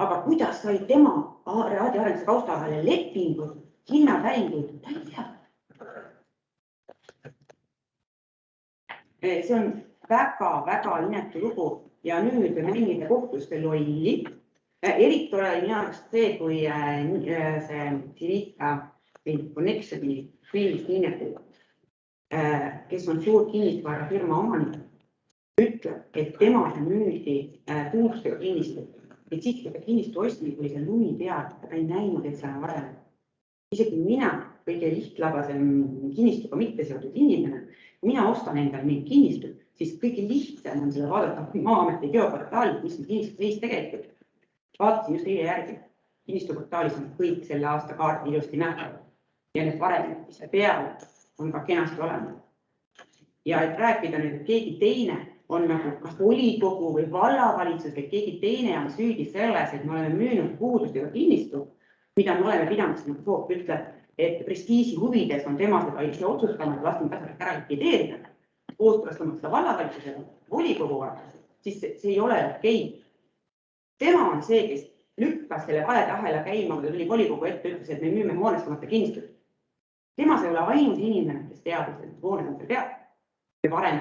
Aga kuidas sai tema raadiarenduse kaustahale lepingud, hinnapäringud, ta ei tea. See on väga inetu lugu ja nüüd mängida kohtuste lolli. Eriti oli minu arust see, kui see Sirika Connectioni filmist nimetud, kes on suur kinnisvarafirma omanik, ütleb, et tema müüdi puudustega kinnistu. Et siit kinnistu ostmine, kui see lumi peal, ta ei näinud, et see on varem. Isegi mina, kõige lihtlabasem kinnistuga mitte seotud inimene, mina ostan endale mingi kinnistu, siis kõige lihtsam on seda vaadata Maa-ameti geoportaalis, mis on kinnistu seis tegelikult. Vaatasin just eile järgi. Kinnistuportaalis on kõik selle aasta kaardi ilusti nähtavad. Ja need varemid, mis peal on ka kenasti olemas. Ja et rääkida nüüd, et keegi teine on nagu kas volikogu või vallavalitsus, et keegi teine on süüdi selles, et me oleme müünud puudustega kinnistu, mida me oleme pidanud, nagu Soop ütleb, et prestiisi huvides on tema seda ise otsustanud, lasknud ära likvideerida, kooskõlastamaks seda vallavalitsusele, volikoguga, siis see ei ole okei. Tema on see, kes lükkas selle valetahela käima, kui tuli volikogu ette, ütles, et me müüme hoonestamata kinnistut. Tema see ei ole ainus inimene, kes teadis, et hoonestamata peab või varem.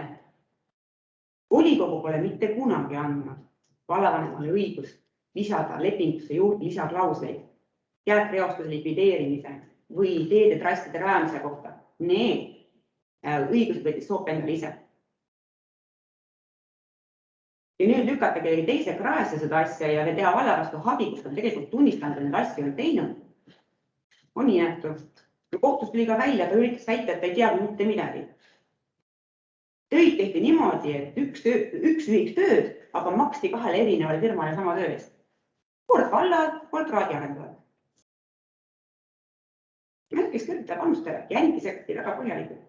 Volikogu pole mitte kunagi andnud vallavanemale õigust lisada lepingusse juurde lisaklausleid, jääkreostuse likvideerimise või teede trasside rajamise kohta. Need õigused võttis Soop endale ise. Ja nüüd lükata kellegi teise kraesse seda asja ja teha valla vastu hagi, kus on tegelikult tunnistanud, et need asju on teinud. On inetu. Kohtus tuli ka välja, ta üritas väita, et ta ei teadnud mitte midagi. Töid tehti niimoodi, et üks ühiks tööd, aga maksti kahele erinevale firmale sama töö eest. Kord vallad, kord raadiarendajad. Kes kõrgtab annustajad, jängi sekti väga põhjalikult.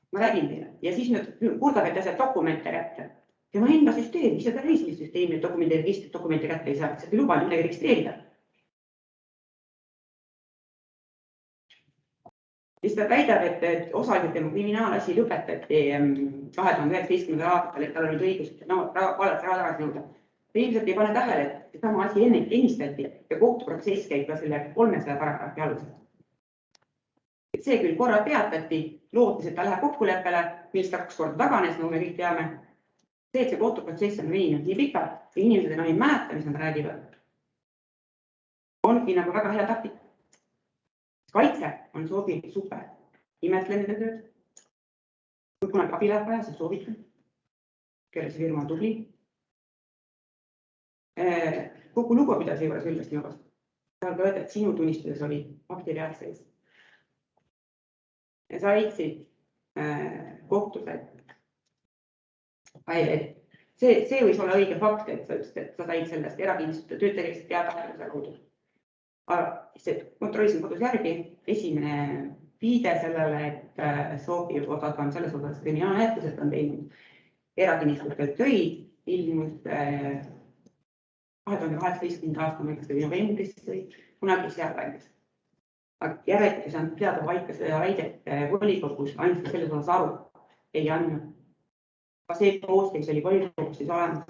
Ma räägin teile. Ja siis nüüd kurdab, et asjad dokumente kätte. Tema enda süsteem, ise ta reisimisüsteemi dokumente kätte ei saa, sest ei luba midagi registreerida. Siis ta väidab, et osaliselt tema kriminaalasi lõpetati 2019. aastal, et tal oli õigus vallat raha tagasi nõuda. Ilmselt ei pane tähele, et sama asi enne ennistati ja kohtuprotsess käib ka selle 300 paragrahvi alusel. See küll korra peatati, lootis, et ta läheb kokkuleppele, millest 2 korda taganes, nagu me kõik teame. See, et see kohtuprotsess on veninud nii pikalt ja inimesed enam ei mäleta, mis nad räägivad, ongi nagu väga hea taktika. Kaitse on sobiv super. Imetle nende tööd. Kui kunagi abi läheb vaja, siis soovitan. Kelle see firma on tubli. Kogu lugupidase juures üldest nõuast. Tahab öelda, et sinu tunnistuses oli faktiread sees. Ja sa leidsid kohtused. See võis olla õige fakt, et sa said sellest erakinnistute töötajast teadavaluse kaudu. Kontrollisin kodus järgi. Esimene viide sellele, et Soopi osad on selles osas kriminaalmenetlused on teinud erakinnistutelt töid, ilmus 2018. aasta novembris kunagi sealkandis. Järelikult ei saanud teada paika seda väidet volikogus, ainult selles osas aru ei andnud. Ka see koostis oli volikogus siis olemas.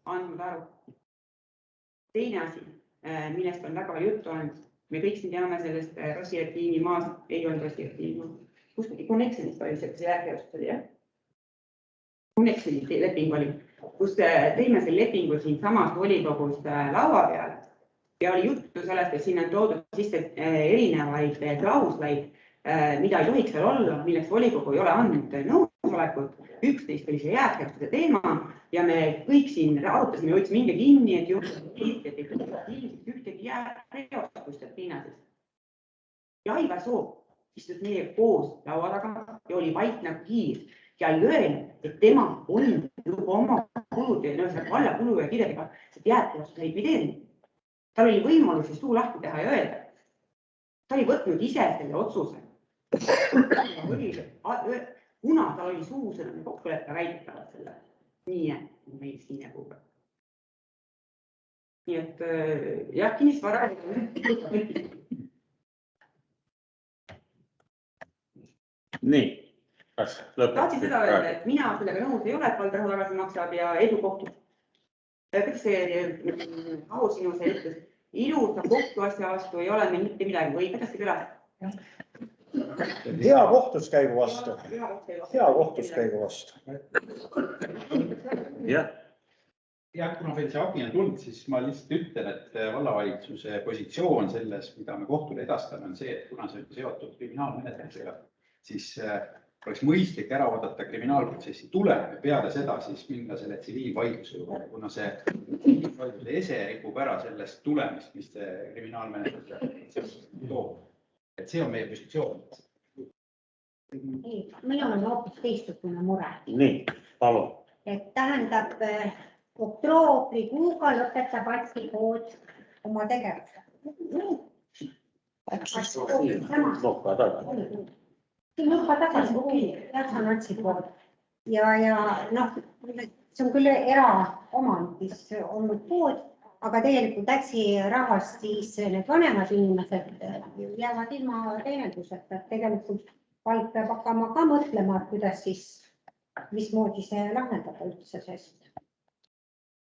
Andnud aru. Teine asi, millest on väga palju juttu olnud, me kõik siin teame sellest Rossiertiini maast, ei olnud Rossiertiini, kus Connexionist oli see järgjärjest oli, jah? Connexionist leping oli, kus tõime selle lepingu siin samas volikogus laua peal ja oli juttu sellest, et siin on toodud sisse erinevaid klausleid, mida ei tohiks seal olla, milleks volikogu ei ole andnud nõusolekut. 11 oli see jäätkästuse teema ja me kõik siin arutasime, hoidsime hinge kinni, et ühtegi jääreostust Tiinases. Ja Aivar Soop istus meie koos laua taga ja oli vait nagu hiir ja ei öelnud, et tema on juba oma kulud ja valla kulu ja kirjadega jäätkästuse likvideerinud. Tal oli võimalus suu lahti teha ja öelda. Ta oli võtnud ise selle otsuse. Kuna tal oli suusõnami kokkuleppe väitavad selle. Nii, et meil siin jääb. Nii et jah, kinnisvara. Nii, kas lõpetab? Tahtsin seda öelda, et mina sellega nõus ei ole, et Valdrahu tagasi maksab ja edu kohtu. Kõik see Ahu sinu see ütles. Ilusa kohtuasja vastu ei ole meil mitte midagi või kuidas see kõlas? Hea kohtuskäigu vastu. Hea kohtuskäigu vastu. Jah, kuna veel see abi on tulnud, siis ma lihtsalt ütlen, et vallavalitsuse positsioon selles, mida me kohtule edastame, on see, et kuna see on seotud kriminaalmenetlusega, siis oleks mõistlik ära oodata kriminaalprotsessi tulem ja peale seda siis minna selle tsiviilvaidluse juurde, kuna see tsiviilvaidluse ese rikub ära sellest tulemist, mis see kriminaalmenetlus toob. Et see on meie positsioon. Minul on hoopis teistsugune mure. Nii, palun. Et tähendab, oktoobrikuuga lõpetab Atsi-kood oma tegevuse. Lõppa tagasi, jätsan Atsi-kood. Ja see on küll eraomandis olnud kood, aga tegelikult Atsi rahast siis need vanemad inimesed jäävad ilma teenenduseta, et tegelikult vald peab hakkama ka mõtlema, kuidas siis, mismoodi see lahendada üldse, sest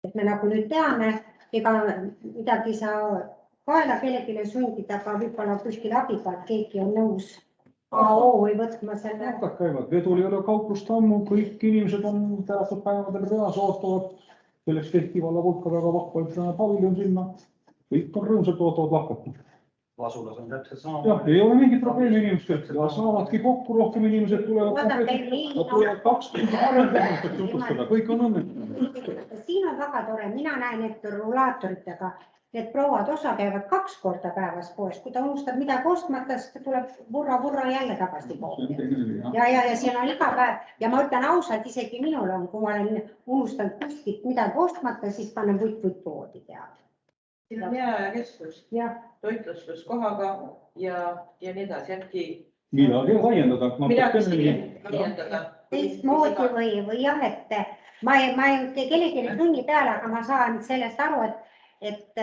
et me nagu nüüd teame, ega midagi saa kaela kellelegi sundida, aga võib-olla kuskil abiga, et keegi on nõus AO või võtma selle. Hakkad käivad, vedul ei ole kauplust ammu, kõik inimesed on tänatud päevadel reas ootavad, selleks tehti valla hulka väga vahvalt paviljon sinna, kõik on rõõmsalt ootavad lahkata. Lasulas on täpselt sama. Jah, ei ole mingi probleemi inimesed ja saavadki kokku, rohkem inimesed tulevad 2 tundi varem tehnikat tutvustada, kõik on õnne. Siin on väga tore, mina näen, et rulaatoritega need prouad osa käivad 2 korda päevas poes, kui ta unustab midagi ostmata, siis ta tuleb vurra jälle tagasi poole. Ja siin on iga päev ja ma ütlen ausalt, isegi minul on, kui ma olen unustanud kuskilt midagi ostmata, siis panen võit poodi teada. Siin on hea keskus, toitlustus kohaga ja nii edasi, äkki midagi laiendada. Teistmoodi või jah, et ma ei kellegi tunni peale, aga ma saan sellest aru, et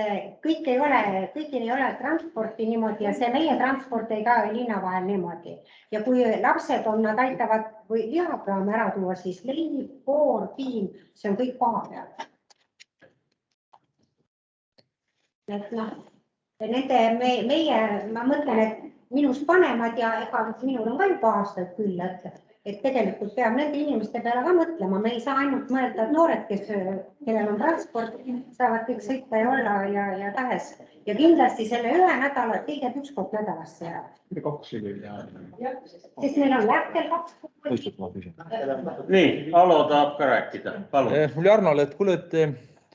kõik ei ole transporti niimoodi ja see meie transport ei käi linna vahel niimoodi. Ja kui lapsed on, nad aitavad või lihakraam ära tuua, siis leib, koor, piim, see on kõik koha peal. Et ma mõtlen, et minust vanemad ja ega minul on ka juba aastaid küll, et tegelikult peab nende inimeste peale ka mõtlema. Me ei saa ainult mõelda, et noored, kellel on transport, saavad kõik sõita ja olla ja tahes. Ja kindlasti selle ühe nädala, tegelikult 1 kord nädalas see jääb. 2 ei jää. Sest meil on lähtel 2 kord. Nii, Alo tahab ka rääkida. Palun. Mul Jarnole, et kuule, et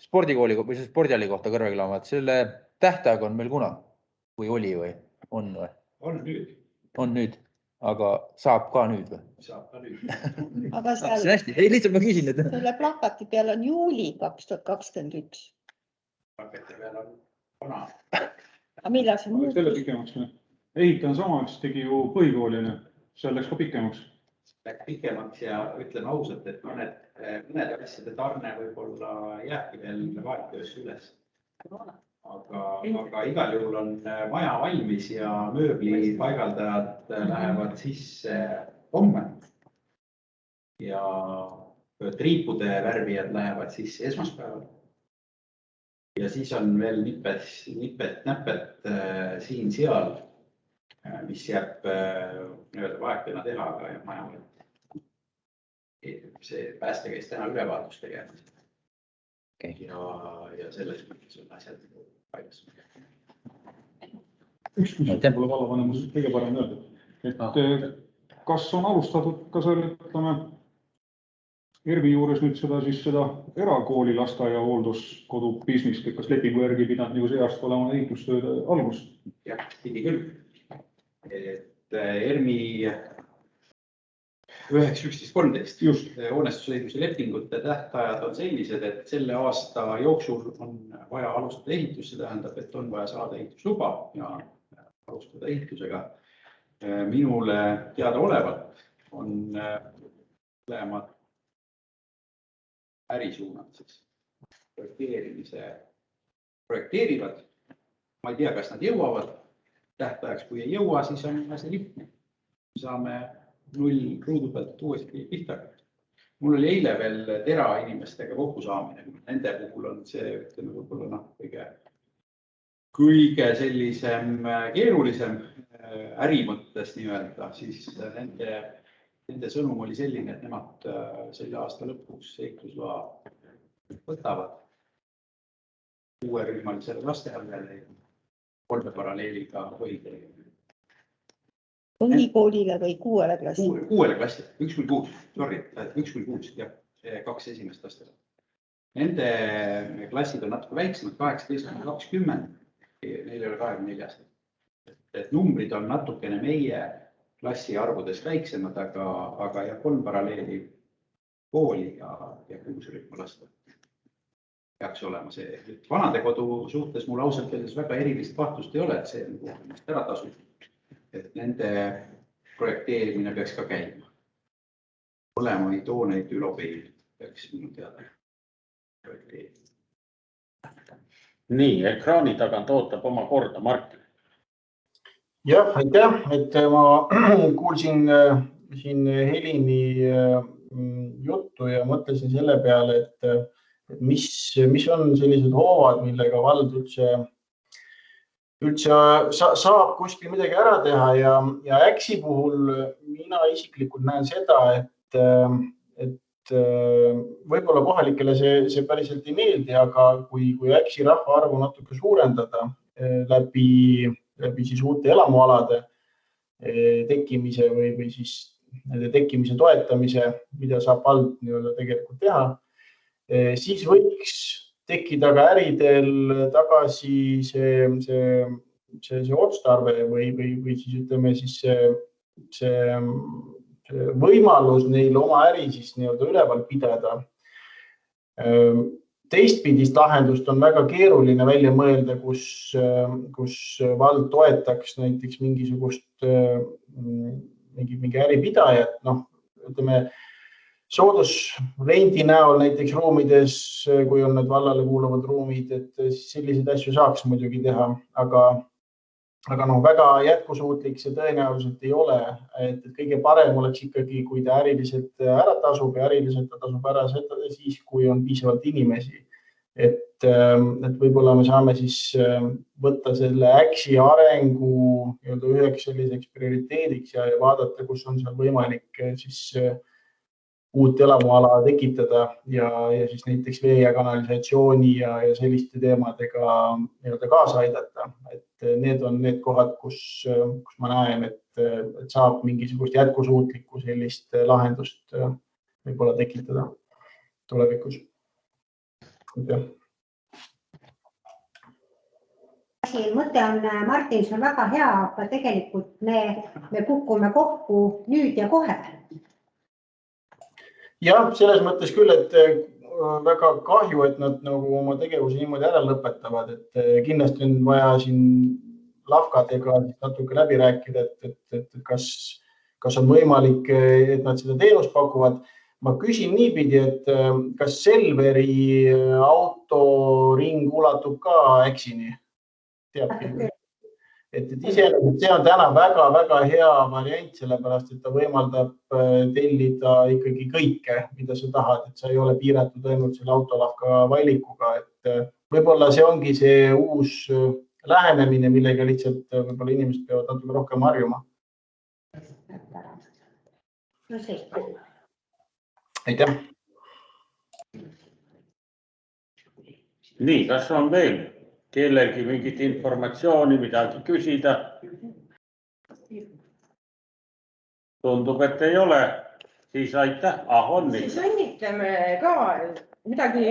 spordikooli või spordialli kohta Kõrveklaama, et selle tähtaeg on meil kuna? Või oli või? On või? On nüüd. On nüüd, aga saab ka nüüd või? Saab ka nüüd. Aga see on hästi, ei lihtsalt ma küsin, et... Selle plakati peal on juuli 2021. Plakati peal on vana. Aga millal see muutus? Selle pikemaks. Ehitaja sama, mis tegi ju põhikooli, see läks ka pikemaks. Läks pikemaks ja ütleme ausalt, et mõned asjade tarne võib-olla jääbki veel vahetöös üles. Aga igal juhul on maja valmis ja mööbli paigaldajad lähevad sisse homme. Ja triipude värvijad lähevad sisse esmaspäeval. ja siis on veel nipet-näpet siin-seal, mis jääb nii-öelda vaekena teha, aga maja see pääste käis täna ülevaatust tegemas. Ja selles mõttes on asjad paigas. Üks küsimus pole vallavanemus kõige parem öelda, et kas on alustatud ka selle, ütleme, ERVi juures nüüd seda erakooli lasteaia hoolduskodu business, kas lepingu järgi pidanud nagu see aasta olema ehitustööde algus? Jah, pidi küll. Et ERMi 9.11.13 hoonestusõiguse lepingute tähtajad on sellised, et selle aasta jooksul on vaja alustada ehitus, see tähendab, et on vaja saada ehitusluba ja alustada ehitusega. Minule teada olevalt on mõlemad ärisuunad siis projekteerivad. Ma ei tea, kas nad jõuavad tähtajaks, kui ei jõua, siis on asi lihtne. Saame 0 ruudu pealt uuesti pihta. Mul oli eile veel TERA inimestega kokkusaamine. Nende puhul on see võib-olla kõige sellisem keerulisem äri mõttes nii-öelda, siis nende sõnum oli selline, et nemad selle aasta lõpuks ehitusloa võtavad 6-rühmalisele lasteaiale 3 paralleeliga põhikoolile. Põhikoolile või 6 klassile? 6 klassile, 1-6, sorry, 1-6, jah, 2 esimest lastele. Nende klassid on natuke väiksemad, 18-20, neil ei ole 24. Et numbrid on natukene meie klassi arvudes väiksemad, aga 3 paralleeli kooli ja 6 rühma lasta. Peaks olema see. Vanadekodu suhtes mul ausalt öeldes väga erilist kahtlust ei ole, et see on ära tasub. Et nende projekteerimine peaks ka käima. Olemaid hooneid ülopeil peaks minu teada projekteerima. Nii, ekraani tagant ootab oma korda, Martin. Jah, aitäh, et ma kuulsin siin Helini juttu ja mõtlesin selle peale, et mis on sellised hoovad, millega vald üldse saab kuskil midagi ära teha ja Äksi puhul mina isiklikult näen seda, et võib-olla kohalikele see päriselt ei meeldi, aga kui Äksi rahvaarvu natuke suurendada läbi siis uute elamualade tekkimise või siis nende tekkimise toetamise, mida saab vald tegelikult teha, siis võiks tekkida ka äridel tagasi see otstarve või siis ütleme siis see võimalus neil oma äri siis üleval pidada. Teistpidist lahendust on väga keeruline välja mõelda, kus vald toetaks näiteks mingisugust mingi äripidajat, ütleme soodusrendi näol näiteks ruumides, kui on need vallale kuuluvad ruumid, et selliseid asju saaks muidugi teha, aga väga jätkusuutlik see tõenäoliselt ei ole, et kõige parem oleks ikkagi, kui ta äriliselt ära tasub ja äriliselt ta tasub ära siis, kui on piisavalt inimesi. Et võib-olla me saame siis võtta selle Äksi arengu üheks selliseks prioriteediks ja vaadata, kus on seal võimalik siis uut elamuala tekitada ja siis näiteks vee ja kanalisatsiooni ja selliste teemadega kaasa aidata. Et need on need kohad, kus ma näen, et saab mingisugust jätkusuutlikku sellist lahendust võib-olla tekitada tulevikus. Mõte on, Martin, see on väga hea, aga tegelikult me kukume kokku nüüd ja kohe. Jah, selles mõttes küll, et väga kahju, et nad oma tegevuse niimoodi ära lõpetavad, et kindlasti on vaja siin lafkadega natuke läbi rääkida, et kas on võimalik, et nad seda teenust pakuvad. Ma küsin niipidi, et kas Selveri autoring ulatub ka Äksini? Teabki. Et iseenesest see on täna väga hea variant, sellepärast, et ta võimaldab tellida ikkagi kõike, mida sa tahad, et sa ei ole piiratud ainult selle autolahka valikuga, võib-olla see ongi see uus lähenemine, millega lihtsalt võib-olla inimesed peavad natuke rohkem harjuma. Aitäh. Nii, kas on veel kellelgi mingit informatsiooni, midagi küsida? Tundub, et ei ole. Siis aitäh. On nii. Siis õnnitleme ka, midagi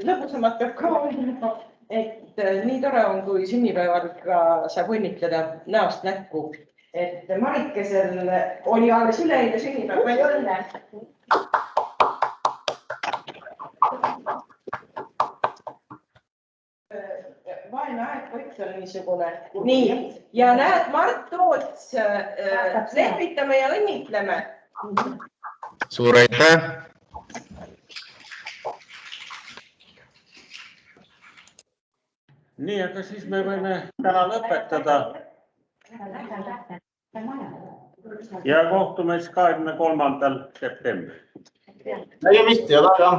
lõbusamat peab ka olema, et nii tore on, kui sünnipäeval ka saab õnnitleda näost näkku. Et Marikesel oli alles üleeile sünnipäev, palju õnne. Vaene aeg on niisugune. Nii, ja näed, Mart Toots, lehvitame ja õnnitleme. Suur aitäh. Nii, aga siis me võime täna lõpetada. Ja kohtume 23. septembril. Nägemist, head aega.